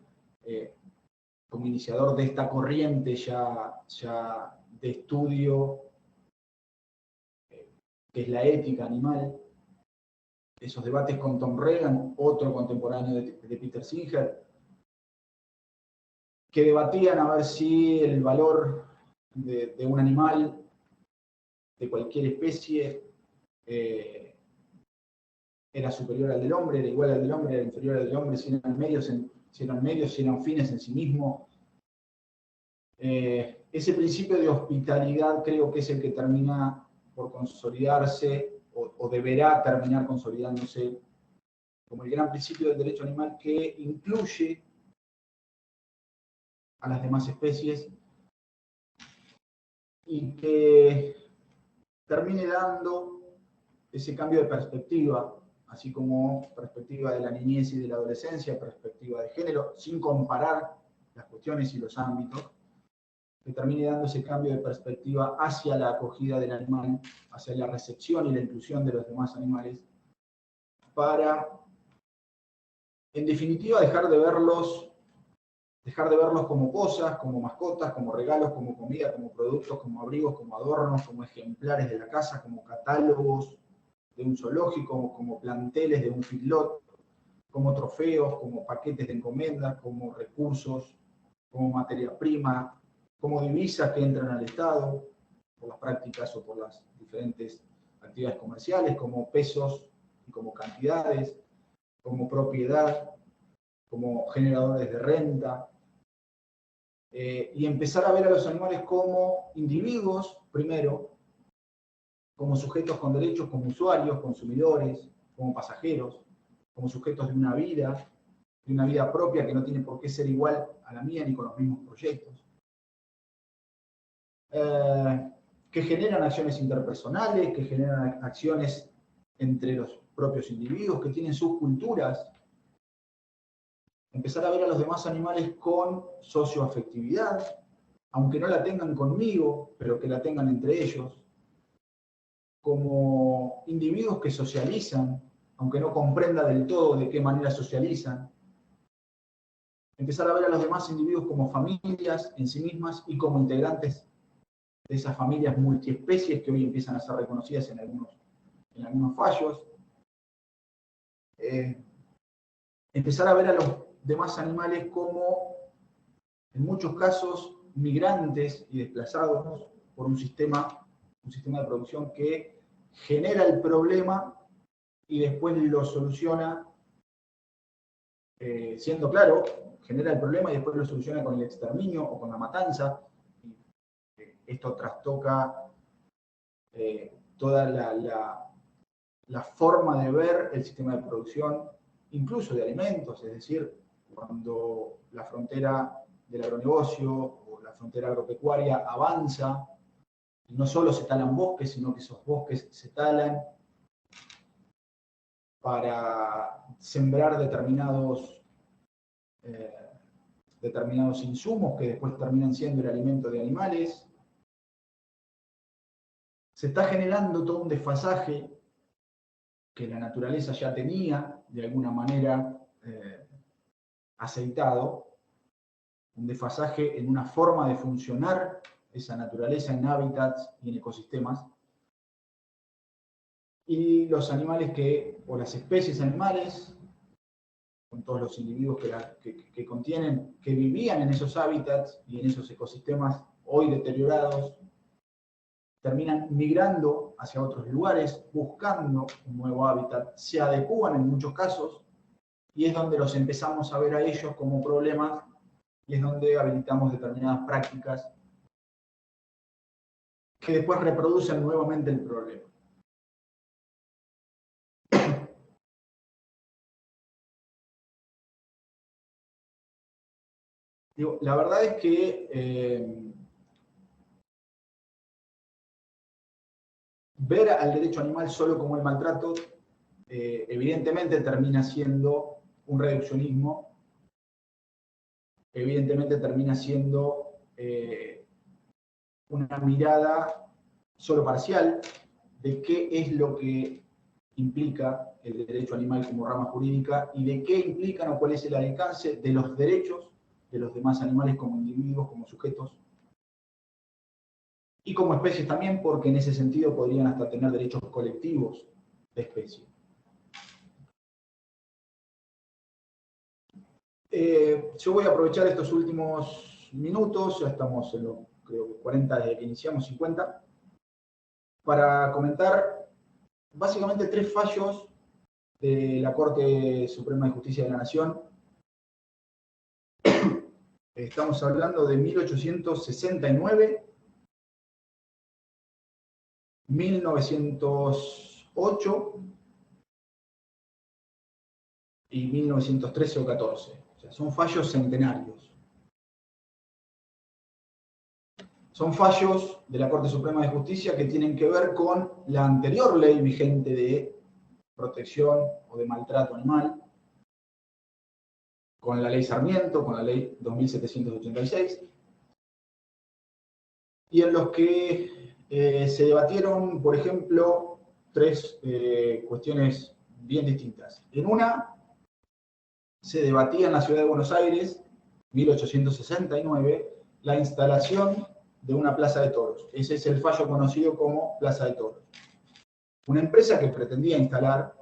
como iniciador de esta corriente ya de estudio que es la ética animal. Esos debates con Tom Regan, otro contemporáneo de Peter Singer, que debatían a ver si el valor de un animal, de cualquier especie, era superior al del hombre, era igual al del hombre, era inferior al del hombre, si eran medios si eran medios, si eran fines en sí mismos. Ese principio de hospitalidad creo que es el que termina por consolidarse o deberá terminar consolidándose como el gran principio del derecho animal que incluye a las demás especies y que termine dando ese cambio de perspectiva, así como perspectiva de la niñez y de la adolescencia, perspectiva de género, sin comparar las cuestiones y los ámbitos, que termine dando ese cambio de perspectiva hacia la acogida del animal, hacia la recepción y la inclusión de los demás animales, para, en definitiva, dejar de verlos como cosas, como mascotas, como regalos, como comida, como productos, como abrigos, como adornos, como ejemplares de la casa, como catálogos de un zoológico, como planteles de un feedlot, como trofeos, como paquetes de encomiendas, como recursos, como materia prima, como divisas que entran al Estado por las prácticas o por las diferentes actividades comerciales, como pesos y como cantidades, como propiedad, como generadores de renta, y empezar a ver a los animales como individuos, primero, como sujetos con derechos, como usuarios, consumidores, como pasajeros, como sujetos de una vida propia que no tiene por qué ser igual a la mía ni con los mismos proyectos, que generan acciones interpersonales, que generan acciones entre los propios individuos, que tienen sus culturas. Empezar a ver a los demás animales con socioafectividad, aunque no la tengan conmigo, pero que la tengan entre ellos, como individuos que socializan, aunque no comprenda del todo de qué manera socializan. Empezar a ver a los demás individuos como familias en sí mismas y como integrantes de esas familias multiespecies que hoy empiezan a ser reconocidas en algunos fallos. Empezar a ver a los demás animales como, en muchos casos, migrantes y desplazados por un sistema de producción que genera el problema y después lo soluciona, siendo claro, genera el problema y después lo soluciona con el exterminio o con la matanza. Esto trastoca toda la forma de ver el sistema de producción, incluso de alimentos, es decir, cuando la frontera del agronegocio o la frontera agropecuaria avanza, y no solo se talan bosques, sino que esos bosques se talan para sembrar determinados insumos que después terminan siendo el alimento de animales. Se está generando todo un desfasaje que la naturaleza ya tenía de alguna manera aceitado, un desfasaje en una forma de funcionar esa naturaleza en hábitats y en ecosistemas. Y los animales o las especies animales, con todos los individuos que contienen, que vivían en esos hábitats y en esos ecosistemas hoy deteriorados, terminan migrando hacia otros lugares, buscando un nuevo hábitat, se adecúan en muchos casos, y es donde los empezamos a ver a ellos como problemas, y es donde habilitamos determinadas prácticas que después reproducen nuevamente el problema. Digo, la verdad es que ver al derecho animal solo como el maltrato, evidentemente termina siendo un reduccionismo, evidentemente termina siendo una mirada solo parcial de qué es lo que implica el derecho animal como rama jurídica y de qué implican o cuál es el alcance de los derechos de los demás animales como individuos, como sujetos y como especies también, porque en ese sentido podrían hasta tener derechos colectivos de especie. Yo voy a aprovechar estos últimos minutos, ya estamos en los, creo, 40 desde que iniciamos, 50, para comentar básicamente 3 fallos de la Corte Suprema de Justicia de la Nación Estamos hablando de 1869, 1908 y 1913 o 14. O sea, son fallos centenarios. Son fallos de la Corte Suprema de Justicia que tienen que ver con la anterior ley vigente de protección o de maltrato animal, con la ley Sarmiento, con la ley 2786, y en los que se debatieron, por ejemplo, tres cuestiones bien distintas. En una, se debatía en la ciudad de Buenos Aires, 1869, la instalación de una plaza de toros. Ese es el fallo conocido como Plaza de Toros. Una empresa que pretendía instalar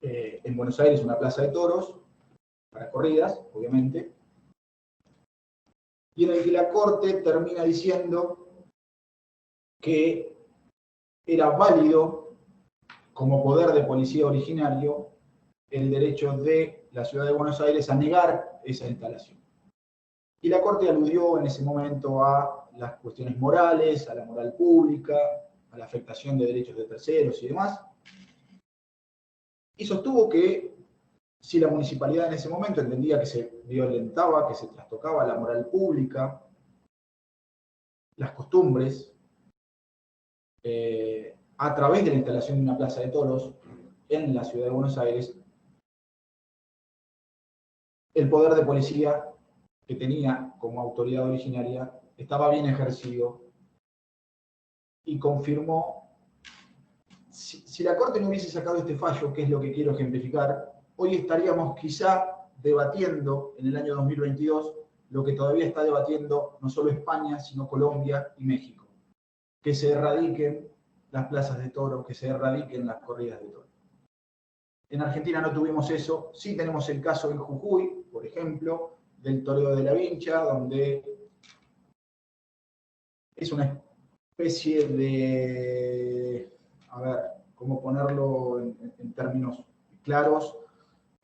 en Buenos Aires una plaza de toros, para corridas, obviamente, y en el que la Corte termina diciendo que era válido, como poder de policía originario, el derecho de la ciudad de Buenos Aires a negar esa instalación. Y la Corte aludió en ese momento a las cuestiones morales, a la moral pública, a la afectación de derechos de terceros y demás, y sostuvo que si la municipalidad en ese momento entendía que se violentaba, que se trastocaba la moral pública, las costumbres, a través de la instalación de una plaza de toros en la ciudad de Buenos Aires, el poder de policía que tenía como autoridad originaria estaba bien ejercido y confirmó, si la Corte no hubiese sacado este fallo, que es lo que quiero ejemplificar, hoy estaríamos quizá debatiendo en el año 2022 lo que todavía está debatiendo no solo España, sino Colombia y México, que se erradiquen las plazas de toros, que se erradiquen las corridas de toros. En Argentina no tuvimos eso, sí tenemos el caso en Jujuy, por ejemplo, del toreo de la Vincha, donde es una especie de, a ver, ¿cómo ponerlo en términos claros?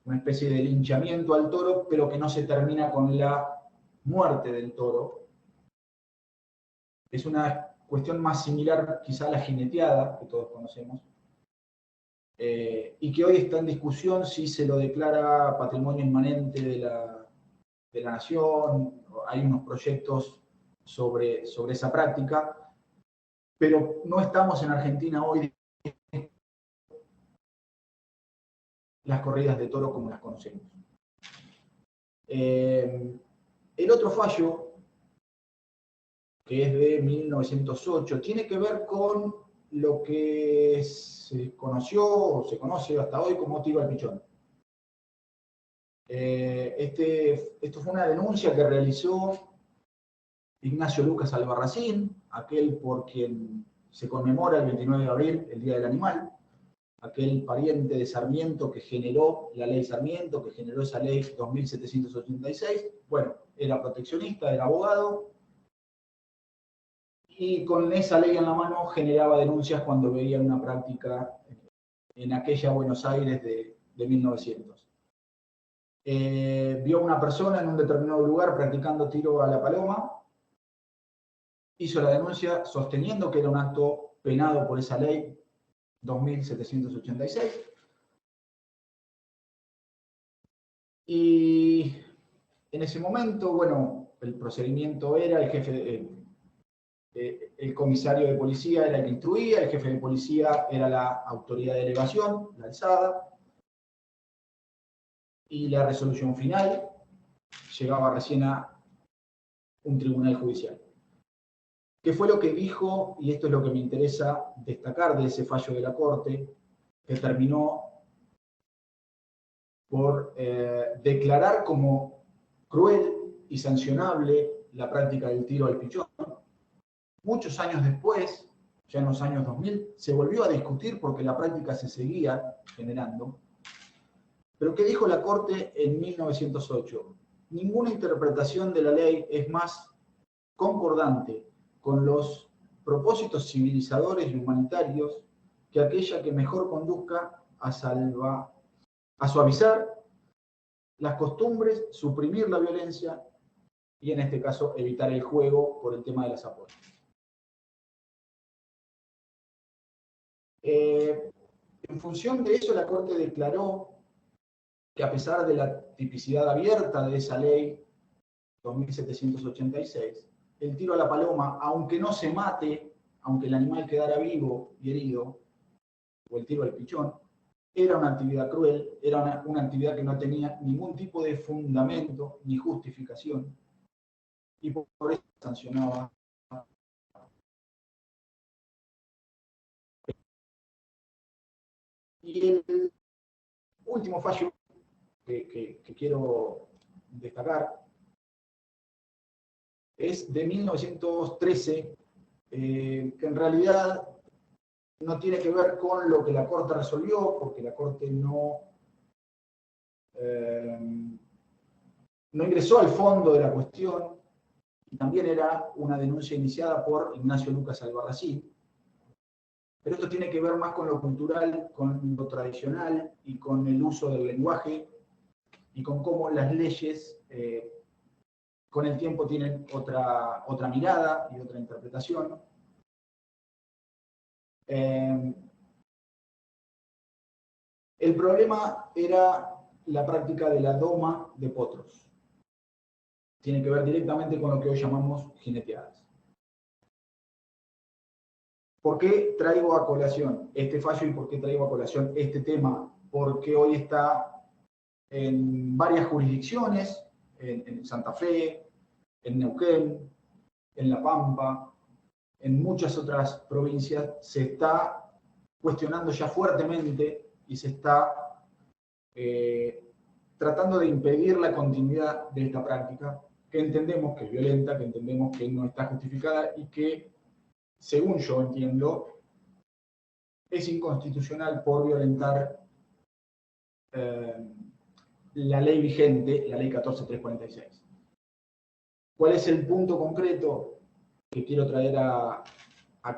Una especie de linchamiento al toro, pero que no se termina con la muerte del toro. Es una cuestión más similar quizá a la jineteada, que todos conocemos, y que hoy está en discusión si se lo declara patrimonio inmanente de la nación. Hay unos proyectos sobre esa práctica, pero no estamos en Argentina hoy las corridas de toro como las conocemos. El otro fallo, que es de 1908, tiene que ver con lo que se conoció o se conoce hasta hoy como tiro al pichón. Esto fue una denuncia que realizó Ignacio Lucas Albarracín, aquel por quien se conmemora el 29 de abril, el Día del Animal, aquel pariente de Sarmiento que generó la ley Sarmiento, que generó esa ley 2786. Bueno, era proteccionista, era abogado, y con esa ley en la mano generaba denuncias cuando veía una práctica en aquella Buenos Aires de 1900. Vio a una persona en un determinado lugar practicando tiro a la paloma, hizo la denuncia sosteniendo que era un acto penado por esa ley 2786. Y en ese momento, bueno, el procedimiento era el jefe, el comisario de policía era el que instruía, el jefe de policía era la autoridad de elevación, la alzada, y la resolución final llegaba recién a un tribunal judicial. ¿Qué fue lo que dijo? Y esto es lo que me interesa destacar de ese fallo de la Corte, que terminó por declarar como cruel y sancionable la práctica del tiro al pichón. Muchos años después, ya en los años 2000, se volvió a discutir porque la práctica se seguía generando. Pero ¿qué dijo la Corte en 1908? Ninguna interpretación de la ley es más concordante con los propósitos civilizadores y humanitarios que aquella que mejor conduzca a suavizar las costumbres, suprimir la violencia y en este caso evitar el juego por el tema de las apuestas. En función de eso, la Corte declaró que a pesar de la tipicidad abierta de esa ley 2786, el tiro a la paloma, aunque no se mate, aunque el animal quedara vivo y herido, o el tiro al pichón, era una actividad cruel, era una actividad que no tenía ningún tipo de fundamento ni justificación, y por eso sancionaba. Y el último fallo que quiero destacar es de 1913, que en realidad no tiene que ver con lo que la Corte resolvió, porque la Corte no ingresó al fondo de la cuestión, y también era una denuncia iniciada por Ignacio Lucas Albarracín. Pero esto tiene que ver más con lo cultural, con lo tradicional y con el uso del lenguaje y con cómo las leyes con el tiempo tienen otra mirada y otra interpretación. El problema era la práctica de la doma de potros. Tiene que ver directamente con lo que hoy llamamos jineteadas. ¿Por qué traigo a colación este fallo y por qué traigo a colación este tema? Porque hoy está en varias jurisdicciones, en Santa Fe, en Neuquén, en La Pampa, en muchas otras provincias, se está cuestionando ya fuertemente y se está tratando de impedir la continuidad de esta práctica, que entendemos que es violenta, que entendemos que no está justificada y que, según yo entiendo, es inconstitucional por violentar la ley vigente, la ley 14346. ¿Cuál es el punto concreto que quiero traer a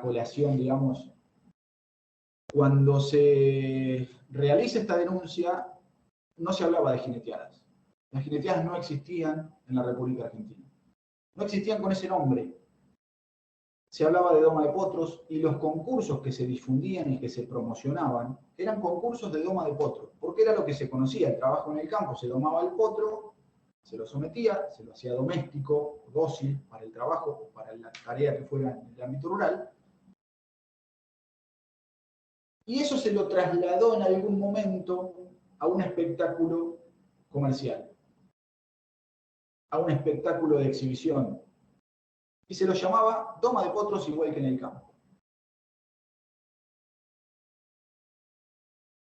colación, digamos? Cuando se realiza esta denuncia, no se hablaba de jineteadas. Las jineteadas no existían en la República Argentina. No existían con ese nombre. Se hablaba de doma de potros y los concursos que se difundían y que se promocionaban eran concursos de doma de potros, porque era lo que se conocía, el trabajo en el campo, se domaba el potro, se lo sometía, se lo hacía doméstico, dócil para el trabajo, para la tarea que fuera en el ámbito rural, y eso se lo trasladó en algún momento a un espectáculo comercial, a un espectáculo de exhibición, y se lo llamaba doma de potros igual que en el campo.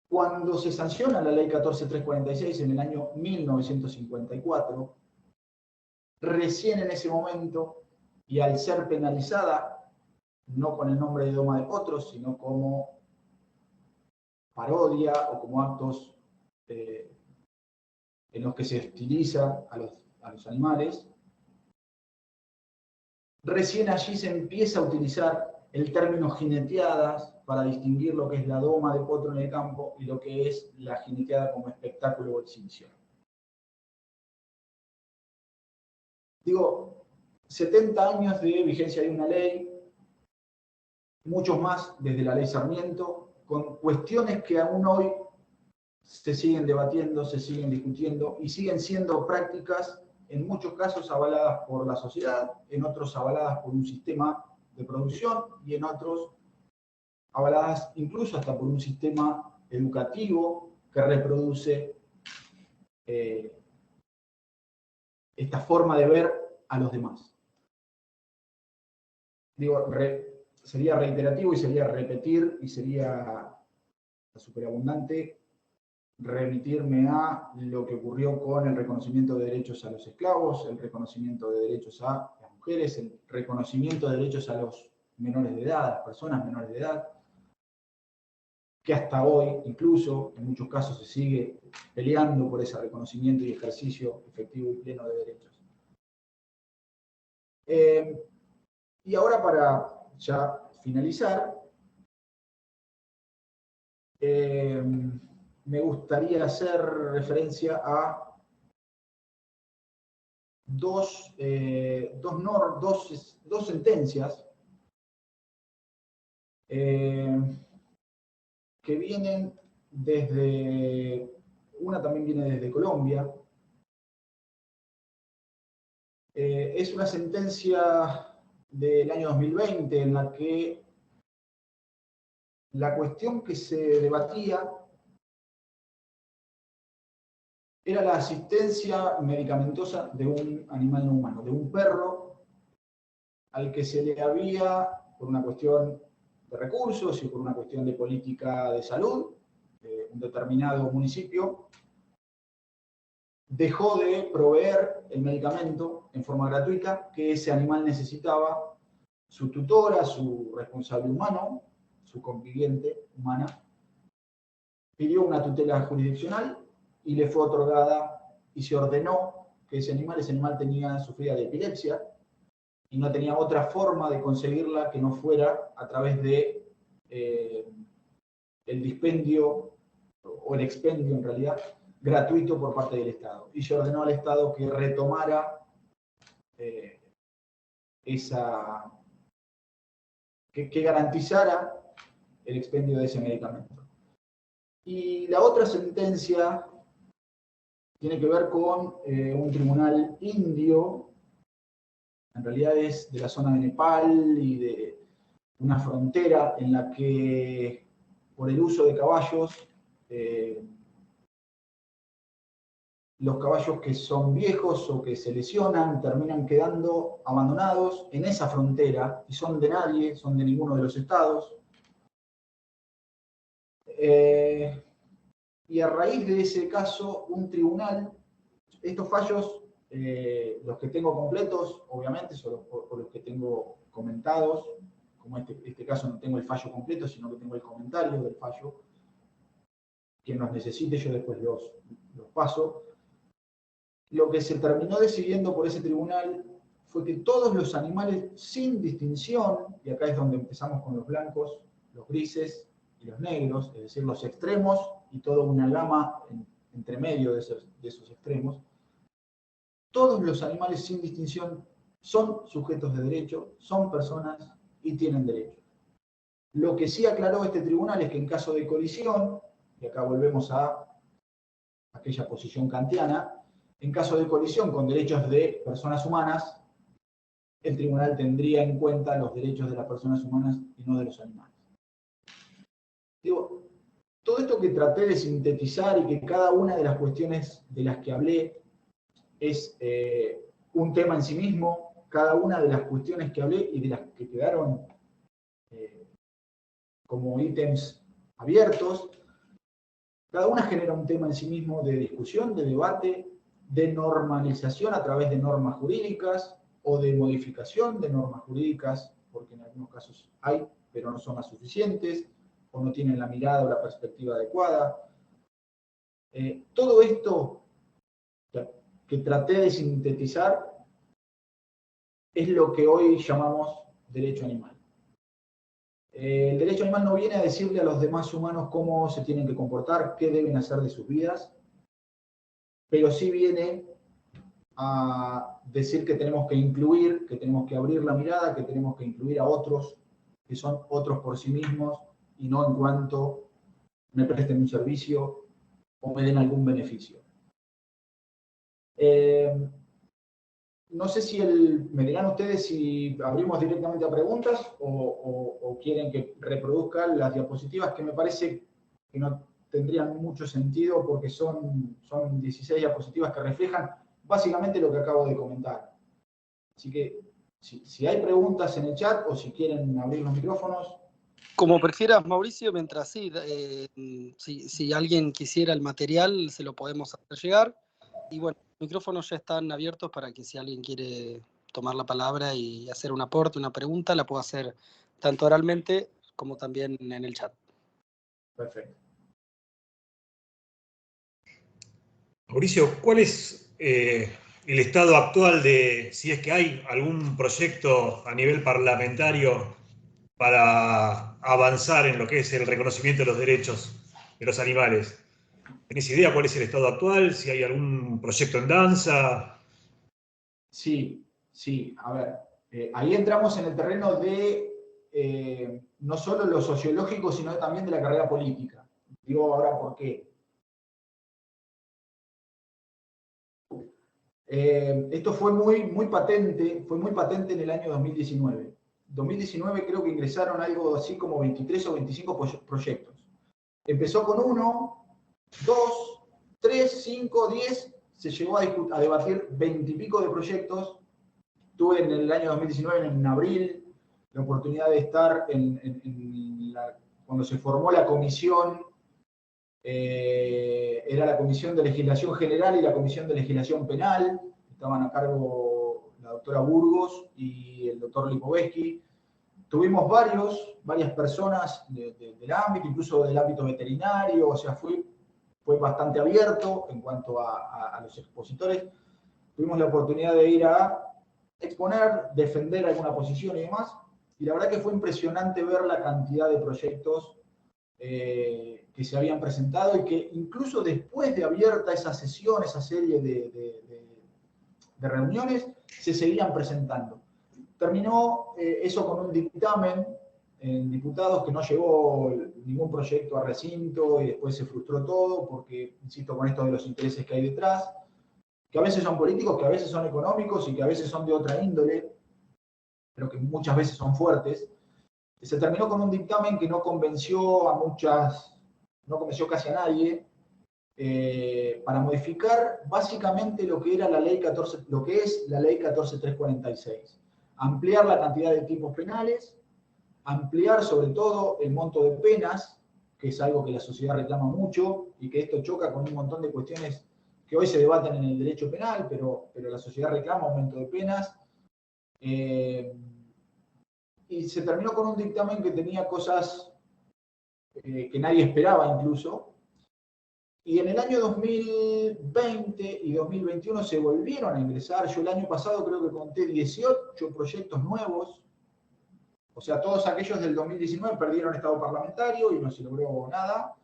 Cuando se sanciona la ley 14346 en el año 1954, recién en ese momento, y al ser penalizada, no con el nombre de doma de potros, sino como parodia o como actos en los que se hostiliza a los animales, recién allí se empieza a utilizar el término jineteadas para distinguir lo que es la doma de potro en el campo y lo que es la jineteada como espectáculo o exhibición. Digo, 70 años de vigencia de una ley, muchos más desde la ley Sarmiento, con cuestiones que aún hoy se siguen debatiendo, se siguen discutiendo y siguen siendo prácticas, en muchos casos avaladas por la sociedad, en otros avaladas por un sistema de producción y en otros avaladas incluso hasta por un sistema educativo que reproduce esta forma de ver a los demás. Digo, sería reiterativo y sería repetir y sería superabundante remitirme a lo que ocurrió con el reconocimiento de derechos a los esclavos, el reconocimiento de derechos a las mujeres, el reconocimiento de derechos a los menores de edad, a las personas menores de edad, que hasta hoy, incluso, en muchos casos se sigue peleando por ese reconocimiento y ejercicio efectivo y pleno de derechos. Y ahora, para ya finalizar, me gustaría hacer referencia a dos sentencias que vienen desde, una también viene desde Colombia. Es una sentencia del año 2020 en la que la cuestión que se debatía era la asistencia medicamentosa de un animal no humano, de un perro al que se le había, por una cuestión de recursos y por una cuestión de política de salud, un determinado municipio dejó de proveer el medicamento en forma gratuita que ese animal necesitaba. Su tutora, su responsable humano, su conviviente humana, pidió una tutela jurisdiccional y le fue otorgada y se ordenó que ese animal sufría de epilepsia y no tenía otra forma de conseguirla que no fuera a través de el dispendio o el expendio en realidad gratuito por parte del Estado. Y se ordenó al Estado que retomara que garantizara el expendio de ese medicamento. Y la otra sentencia tiene que ver con un tribunal indio, en realidad es de la zona de Nepal y de una frontera en la que por el uso de caballos, los caballos que son viejos o que se lesionan terminan quedando abandonados en esa frontera y son de nadie, son de ninguno de los estados. Y a raíz de ese caso, un tribunal, estos fallos, los que tengo completos, obviamente, son los que tengo comentados, como este caso no tengo el fallo completo, sino que tengo el comentario del fallo. Quien los necesite, yo después los paso. Lo que se terminó decidiendo por ese tribunal fue que todos los animales, sin distinción, y acá es donde empezamos con los blancos, los grises y los negros, es decir, los extremos y toda una gama entre medio de esos extremos, todos los animales sin distinción son sujetos de derecho, son personas y tienen derechos. Lo que sí aclaró este tribunal es que en caso de colisión, y acá volvemos a aquella posición kantiana, en caso de colisión con derechos de personas humanas, el tribunal tendría en cuenta los derechos de las personas humanas y no de los animales. Digo, todo esto que traté de sintetizar y que cada una de las cuestiones de las que hablé es un tema en sí mismo, cada una de las cuestiones que hablé y de las que quedaron como ítems abiertos, cada una genera un tema en sí mismo de discusión, de debate, de normalización a través de normas jurídicas o de modificación de normas jurídicas, porque en algunos casos hay, pero no son las suficientes, o no tienen la mirada o la perspectiva adecuada. Todo esto que traté de sintetizar es lo que hoy llamamos derecho animal. El derecho animal no viene a decirle a los demás humanos cómo se tienen que comportar, qué deben hacer de sus vidas, pero sí viene a decir que tenemos que incluir, que tenemos que abrir la mirada, que tenemos que incluir a otros, que son otros por sí mismos, y no en cuanto me presten un servicio o me den algún beneficio. No sé si me dirán ustedes si abrimos directamente a preguntas o quieren que reproduzcan las diapositivas, que me parece que no tendrían mucho sentido porque son 16 diapositivas que reflejan básicamente lo que acabo de comentar. Así que si hay preguntas en el chat o si quieren abrir los micrófonos. Como prefieras, Mauricio, mientras si alguien quisiera el material, se lo podemos hacer llegar. Y bueno, los micrófonos ya están abiertos para que si alguien quiere tomar la palabra y hacer un aporte, una pregunta, la pueda hacer tanto oralmente como también en el chat. Perfecto. Mauricio, ¿cuál es el estado actual de, si es que hay algún proyecto a nivel parlamentario para avanzar en lo que es el reconocimiento de los derechos de los animales? ¿Tenés idea cuál es el estado actual? ¿Si hay algún proyecto en danza? Sí, sí, a ver, ahí entramos en el terreno de no solo lo sociológico, sino también de la carrera política. Digo ahora por qué. Esto fue muy patente en el año 2019. 2019 creo que ingresaron algo así como 23 o 25 proyectos. Empezó con 1, 2, 3, 5, 10, se llegó a debatir 20 y pico de proyectos. Tuve en el año 2019, en abril, la oportunidad de estar cuando se formó la comisión, era la Comisión de Legislación General y la Comisión de Legislación Penal. Estaban a cargo la doctora Burgos y el doctor Lipovetsky. Tuvimos varias personas del ámbito, incluso del ámbito veterinario, o sea, fue bastante abierto en cuanto a los expositores. Tuvimos la oportunidad de ir a exponer, defender alguna posición y demás, y la verdad que fue impresionante ver la cantidad de proyectos que se habían presentado y que incluso después de abierta esa sesión, esa serie de reuniones, se seguían presentando. Terminó eso con un dictamen en diputados que no llevó ningún proyecto a recinto y después se frustró todo porque, insisto, con esto de los intereses que hay detrás, que a veces son políticos, que a veces son económicos y que a veces son de otra índole, pero que muchas veces son fuertes. Se terminó con un dictamen que no convenció no convenció casi a nadie, para modificar básicamente lo que era lo que es la ley 14346. Ampliar la cantidad de tipos penales, ampliar sobre todo el monto de penas, que es algo que la sociedad reclama mucho y que esto choca con un montón de cuestiones que hoy se debaten en el derecho penal, pero la sociedad reclama aumento de penas. Y se terminó con un dictamen que tenía cosas que nadie esperaba incluso. Y en el año 2020 y 2021 se volvieron a ingresar. Yo el año pasado creo que conté 18 proyectos nuevos. O sea, todos aquellos del 2019 perdieron estado parlamentario y no se logró nada.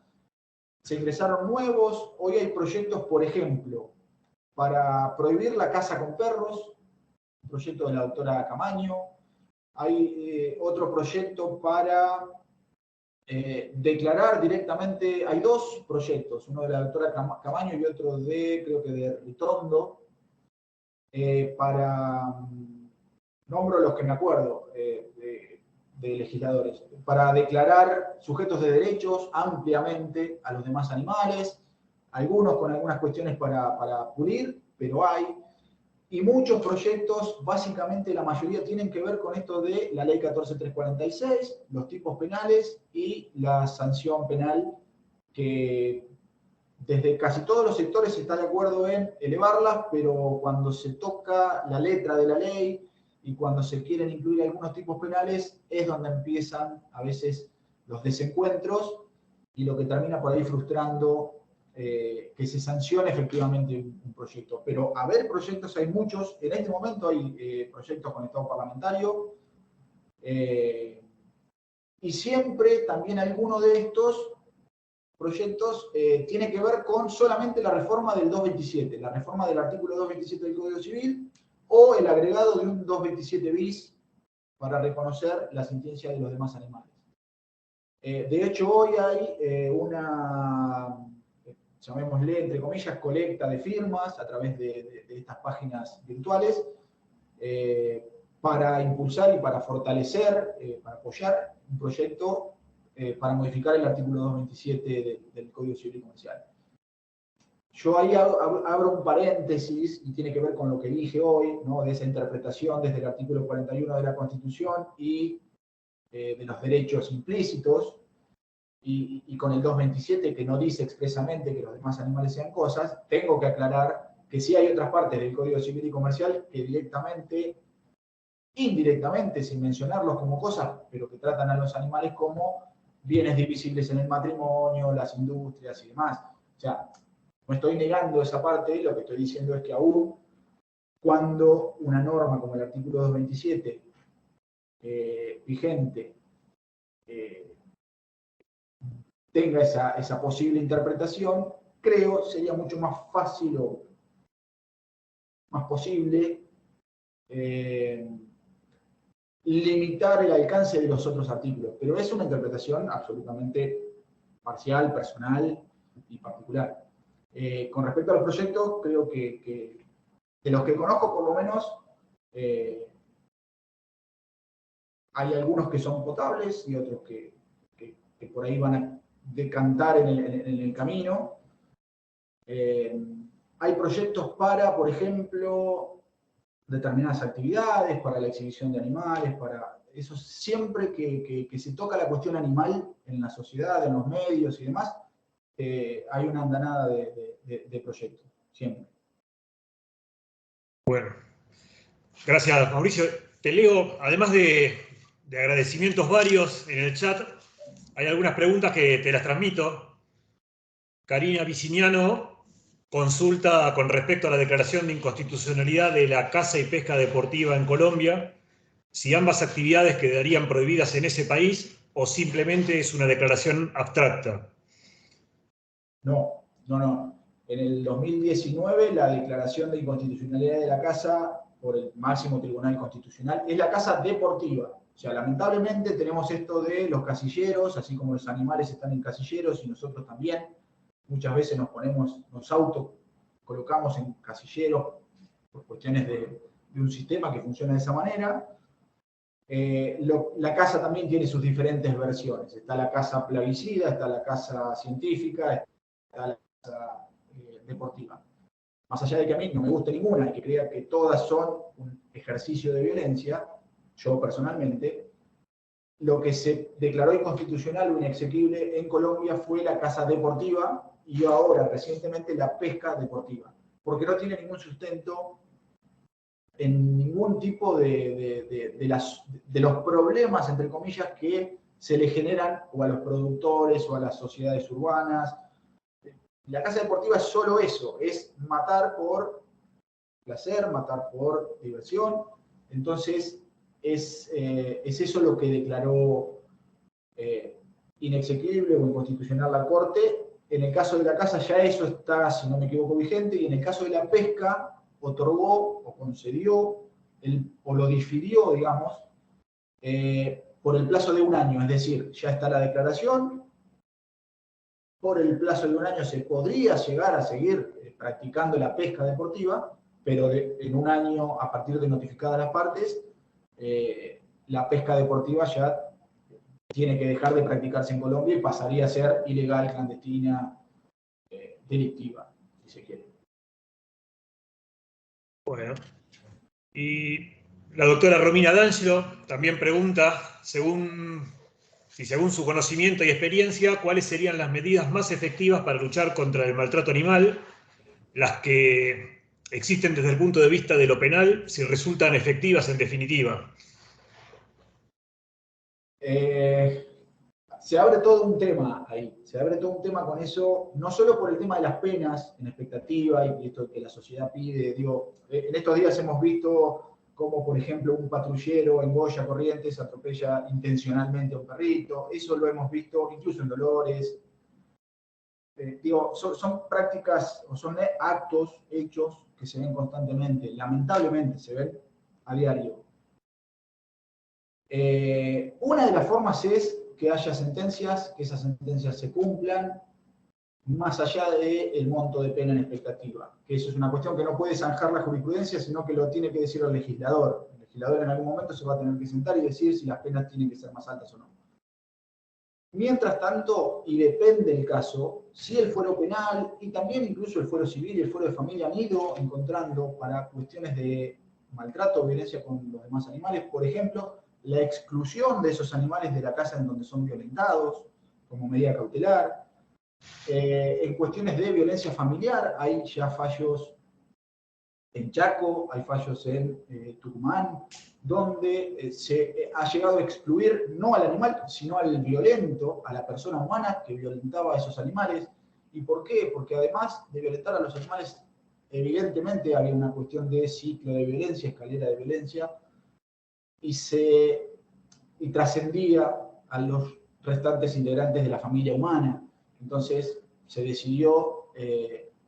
Se ingresaron nuevos. Hoy hay proyectos, por ejemplo, para prohibir la caza con perros, un proyecto de la doctora Camaño. Hay otro proyecto para declarar directamente, hay dos proyectos, uno de la doctora Camaño y otro creo que de Ritondo, nombro los que me acuerdo, de legisladores, para declarar sujetos de derechos ampliamente a los demás animales, algunos con algunas cuestiones para pulir, pero hay. Y muchos proyectos, básicamente la mayoría tienen que ver con esto de la ley 14346, los tipos penales y la sanción penal, que desde casi todos los sectores se está de acuerdo en elevarlas, pero cuando se toca la letra de la ley y cuando se quieren incluir algunos tipos penales, es donde empiezan a veces los desencuentros y lo que termina por ahí frustrando que se sancione efectivamente un proyecto. Pero a ver, proyectos hay muchos. En este momento hay proyectos con estado parlamentario. Y siempre también alguno de estos proyectos tiene que ver con solamente la reforma del 227, la reforma del artículo 227 del Código Civil o el agregado de un 227 bis para reconocer la sentencia de los demás animales. De hecho, hoy hay una, llamémosle, entre comillas, colecta de firmas a través de estas páginas virtuales para impulsar y para fortalecer, para apoyar un proyecto para modificar el artículo 227 del Código Civil y Comercial. Yo ahí abro un paréntesis y tiene que ver con lo que dije hoy, ¿no? De esa interpretación desde el artículo 41 de la Constitución y de los derechos implícitos, y con el 227 que no dice expresamente que los demás animales sean cosas. Tengo que aclarar que sí hay otras partes del Código Civil y Comercial que directamente, indirectamente, sin mencionarlos como cosas, pero que tratan a los animales como bienes divisibles en el matrimonio, las industrias y demás. O sea, no estoy negando esa parte, lo que estoy diciendo es que aún cuando una norma como el artículo 227 vigente tenga esa posible interpretación, creo sería mucho más fácil o más posible limitar el alcance de los otros artículos, pero es una interpretación absolutamente parcial, personal y particular. Con respecto a los proyectos, creo que de los que conozco por lo menos, hay algunos que son potables y otros que por ahí van a decantar en el camino. Hay proyectos para, por ejemplo, determinadas actividades, para la exhibición de animales, para eso siempre que se toca la cuestión animal en la sociedad, en los medios y demás, hay una andanada de proyectos, siempre. Bueno, gracias Mauricio. Te leo, además de agradecimientos varios en el chat, hay algunas preguntas que te las transmito. Karina Viciniano consulta con respecto a la declaración de inconstitucionalidad de la caza y pesca deportiva en Colombia, si ambas actividades quedarían prohibidas en ese país o simplemente es una declaración abstracta. No. En el 2019 la declaración de inconstitucionalidad de la caza por el máximo tribunal constitucional es la caza deportiva. O sea, lamentablemente tenemos esto de los casilleros, así como los animales están en casilleros y nosotros también. Muchas veces nos autocolocamos en casilleros por cuestiones de un sistema que funciona de esa manera. La caza también tiene sus diferentes versiones. Está la caza plaguicida, está la caza científica, está la caza deportiva. Más allá de que a mí no me guste ninguna y que crea que todas son un ejercicio de violencia, yo personalmente, lo que se declaró inconstitucional o inexequible en Colombia fue la caza deportiva y ahora recientemente la pesca deportiva, porque no tiene ningún sustento en ningún tipo de los problemas, entre comillas, que se le generan o a los productores o a las sociedades urbanas. La caza deportiva es solo eso, es matar por placer, matar por diversión. Entonces, es eso lo que declaró inexequible o inconstitucional la Corte. En el caso de la caza ya eso está, si no me equivoco, vigente, y en el caso de la pesca otorgó o concedió o lo difirió, digamos, por el plazo de un año. Es decir, ya está la declaración, por el plazo de un año se podría llegar a seguir practicando la pesca deportiva, pero en un año, a partir de notificadas las partes, la pesca deportiva ya tiene que dejar de practicarse en Colombia y pasaría a ser ilegal, clandestina, delictiva, si se quiere. Bueno, y la doctora Romina D'Angelo también pregunta, según su conocimiento y experiencia, ¿cuáles serían las medidas más efectivas para luchar contra el maltrato animal, las que existen desde el punto de vista de lo penal, si resultan efectivas en definitiva? Se abre todo un tema ahí, se abre todo un tema con eso, no solo por el tema de las penas en expectativa y esto que la sociedad pide. Digo, en estos días hemos visto cómo, por ejemplo, un patrullero en Goya, Corrientes, atropella intencionalmente a un perrito. Eso lo hemos visto incluso en Dolores. Digo, son prácticas o son actos, hechos que se ven constantemente, lamentablemente se ven a diario. Una de las formas es que haya sentencias, que esas sentencias se cumplan, más allá del monto de pena en expectativa. Que eso es una cuestión que no puede zanjar la jurisprudencia, sino que lo tiene que decir el legislador. El legislador en algún momento se va a tener que sentar y decir si las penas tienen que ser más altas o no. Mientras tanto, y depende del caso, si el fuero penal y también incluso el fuero civil y el fuero de familia han ido encontrando para cuestiones de maltrato o violencia con los demás animales, por ejemplo, la exclusión de esos animales de la casa en donde son violentados, como medida cautelar. En cuestiones de violencia familiar, hay ya fallos en Chaco, hay fallos en Tucumán, donde se ha llegado a excluir no al animal, sino al violento, a la persona humana que violentaba a esos animales. ¿Y por qué? Porque además de violentar a los animales, evidentemente había una cuestión de ciclo de violencia, escalera de violencia, y trascendía a los restantes integrantes de la familia humana. Entonces se decidió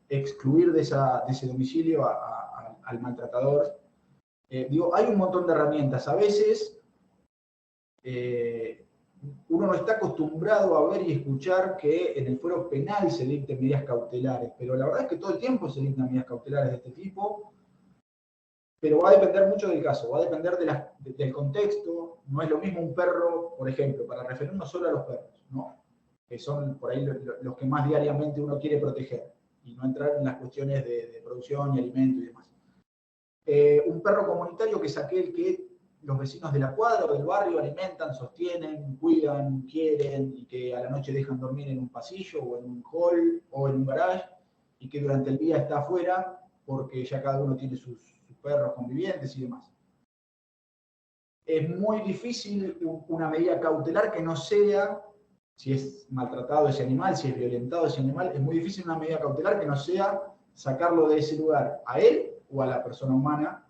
excluir de ese domicilio al maltratador Hay un montón de herramientas. A veces uno no está acostumbrado a ver y escuchar que en el fuero penal se dicten medidas cautelares, pero la verdad es que todo el tiempo se dictan medidas cautelares de este tipo, pero va a depender mucho del caso, va a depender del contexto. No es lo mismo un perro, por ejemplo, para referirnos solo a los perros, ¿no? Que son por ahí los que más diariamente uno quiere proteger, y no entrar en las cuestiones de producción y alimento y demás. Un perro comunitario, que es aquel que los vecinos de la cuadra o del barrio alimentan, sostienen, cuidan, quieren, y que a la noche dejan dormir en un pasillo o en un hall o en un garage, y que durante el día está afuera porque ya cada uno tiene sus perros convivientes y demás. Es muy difícil una medida cautelar que no sea, si es maltratado ese animal, si es violentado ese animal, es muy difícil una medida cautelar que no sea sacarlo de ese lugar a él o a la persona humana,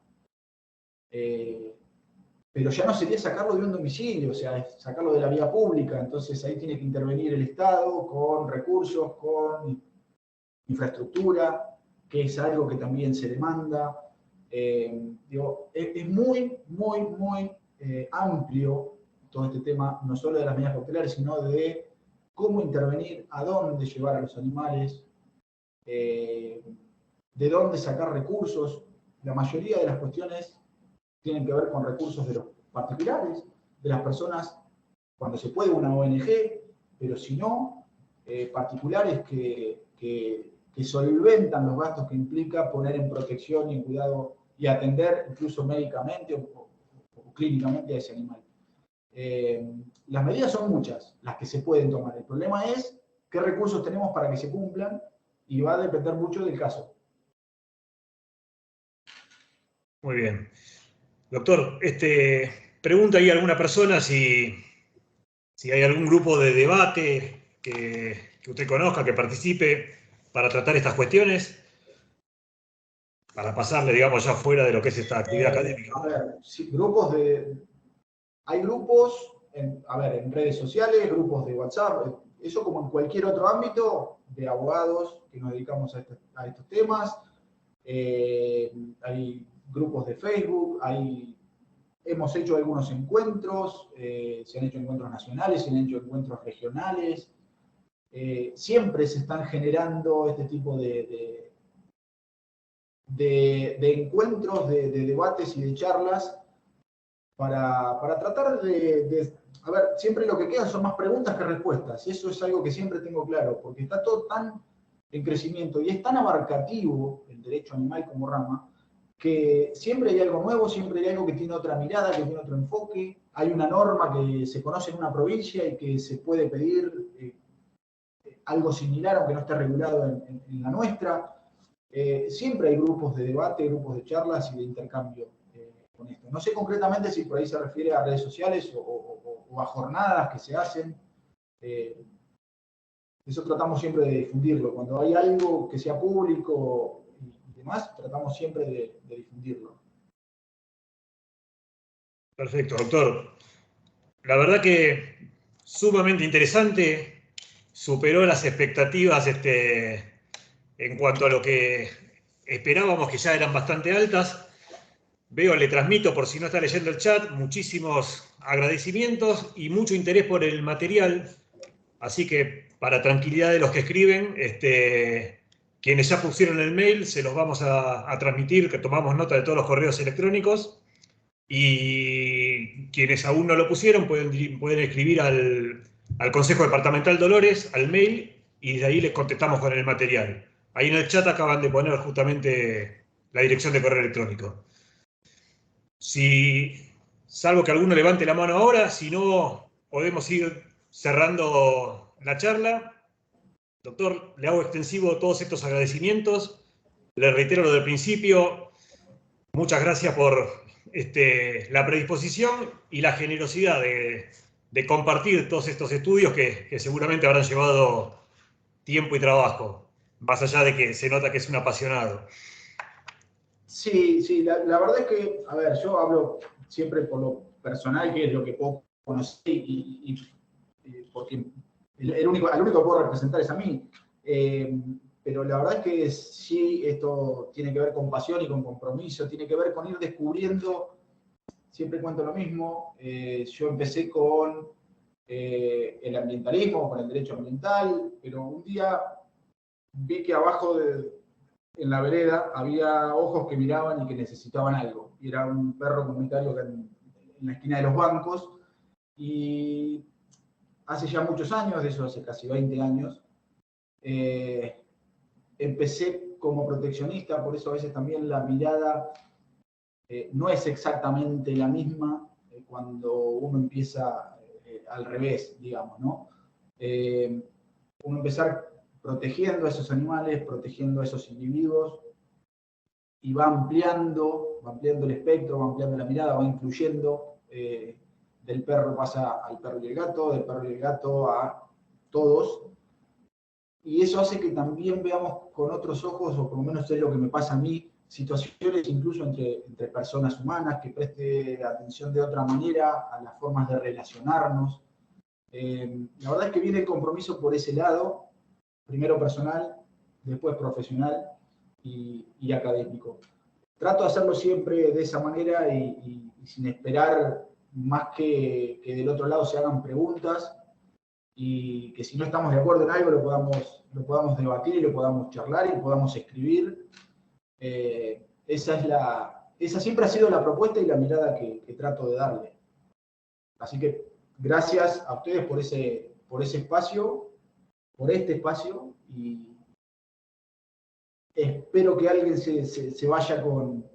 pero ya no sería sacarlo de un domicilio, o sea, es sacarlo de la vía pública. Entonces ahí tiene que intervenir el Estado con recursos, con infraestructura, que es algo que también se demanda. Es muy, muy, muy amplio todo este tema, no solo de las medidas cautelares, sino de cómo intervenir, a dónde llevar a los animales, de dónde sacar recursos. La mayoría de las cuestiones tienen que ver con recursos de los particulares, de las personas, cuando se puede una ONG, pero si no, particulares que solventan los gastos que implica poner en protección y en cuidado y atender incluso médicamente o clínicamente a ese animal. Las medidas son muchas, las que se pueden tomar. El problema es qué recursos tenemos para que se cumplan, y va a depender mucho del caso. Muy bien. Doctor, pregunta ahí a alguna persona si hay algún grupo de debate que usted conozca, que participe para tratar estas cuestiones, para pasarle, digamos, ya fuera de lo que es esta actividad académica. A ver, sí, hay grupos, en redes sociales, grupos de WhatsApp, eso como en cualquier otro ámbito de abogados que nos dedicamos a estos temas. Hay grupos de Facebook, hemos hecho algunos encuentros, se han hecho encuentros nacionales, se han hecho encuentros regionales. Siempre se están generando este tipo de encuentros, de debates y de charlas para tratar a ver, siempre lo que quedan son más preguntas que respuestas, y eso es algo que siempre tengo claro, porque está todo tan en crecimiento y es tan abarcativo el derecho animal como rama, que siempre hay algo nuevo, siempre hay algo que tiene otra mirada, que tiene otro enfoque. Hay una norma que se conoce en una provincia y que se puede pedir algo similar, aunque no esté regulado en la nuestra. Siempre hay grupos de debate, grupos de charlas y de intercambio con esto. No sé concretamente si por ahí se refiere a redes sociales o a jornadas que se hacen. Eso tratamos siempre de difundirlo. Cuando hay algo que sea público y demás, tratamos siempre de difundirlo. Perfecto, doctor. La verdad que sumamente interesante, superó las expectativas en cuanto a lo que esperábamos, que ya eran bastante altas. Veo, le transmito, por si no está leyendo el chat, muchísimos agradecimientos y mucho interés por el material. Así que, para tranquilidad de los que escriben, quienes ya pusieron el mail, se los vamos a transmitir, que tomamos nota de todos los correos electrónicos. Y quienes aún no lo pusieron pueden escribir al Consejo Departamental Dolores, al mail, y desde ahí les contestamos con el material. Ahí en el chat acaban de poner justamente la dirección de correo electrónico. Salvo que alguno levante la mano ahora, si no, podemos ir cerrando la charla. Doctor, le hago extensivo todos estos agradecimientos. Le reitero lo del principio. Muchas gracias por la predisposición y la generosidad de compartir todos estos estudios que seguramente habrán llevado tiempo y trabajo, más allá de que se nota que es un apasionado. Sí, la verdad es que, a ver, yo hablo siempre por lo personal, que es lo que puedo conocer, porque al único que puedo representar es a mí. pero la verdad es que sí, esto tiene que ver con pasión y con compromiso, tiene que ver con ir descubriendo, siempre cuento lo mismo, yo empecé con el ambientalismo, con el derecho ambiental, pero un día vi que abajo en la vereda había ojos que miraban y que necesitaban algo. Y era un perro comunitario que en la esquina de los bancos. Y hace ya muchos años, de eso hace casi 20 años, empecé como proteccionista, por eso a veces también la mirada no es exactamente la misma cuando uno empieza al revés, digamos, ¿no? Uno empezar protegiendo a esos animales, protegiendo a esos individuos, y va ampliando el espectro, va ampliando la mirada, va incluyendo, del perro pasa al perro y el gato, del perro y el gato a todos, y eso hace que también veamos con otros ojos, o por lo menos es lo que me pasa a mí, situaciones incluso entre personas humanas, que preste atención de otra manera a las formas de relacionarnos. La verdad es que viene el compromiso por ese lado, primero personal, después profesional y académico. Trato de hacerlo siempre de esa manera y sin esperar más que del otro lado se hagan preguntas y que si no estamos de acuerdo en algo lo podamos debatir y lo podamos charlar y podamos escribir. Esa siempre ha sido la propuesta y la mirada que trato de darle. Así que gracias a ustedes por ese espacio, por este espacio, y espero que alguien se vaya con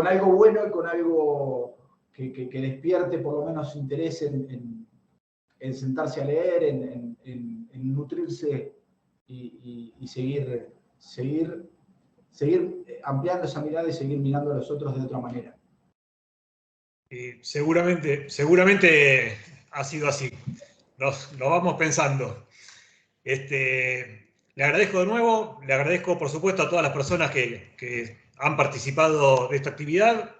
algo bueno y con algo que despierte por lo menos interés en sentarse a leer, en nutrirse y seguir ampliando esa mirada y seguir mirando a los otros de otra manera. Y seguramente ha sido así. Nos vamos pensando. Le agradezco de nuevo, le agradezco por supuesto a todas las personas que han participado de esta actividad,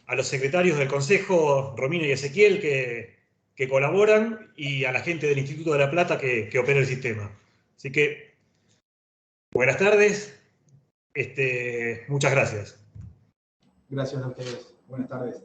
a los secretarios del Consejo, Romina y Ezequiel, que colaboran, y a la gente del Instituto de La Plata que opera el sistema. Así que, buenas tardes, muchas gracias. Gracias a ustedes. Buenas tardes.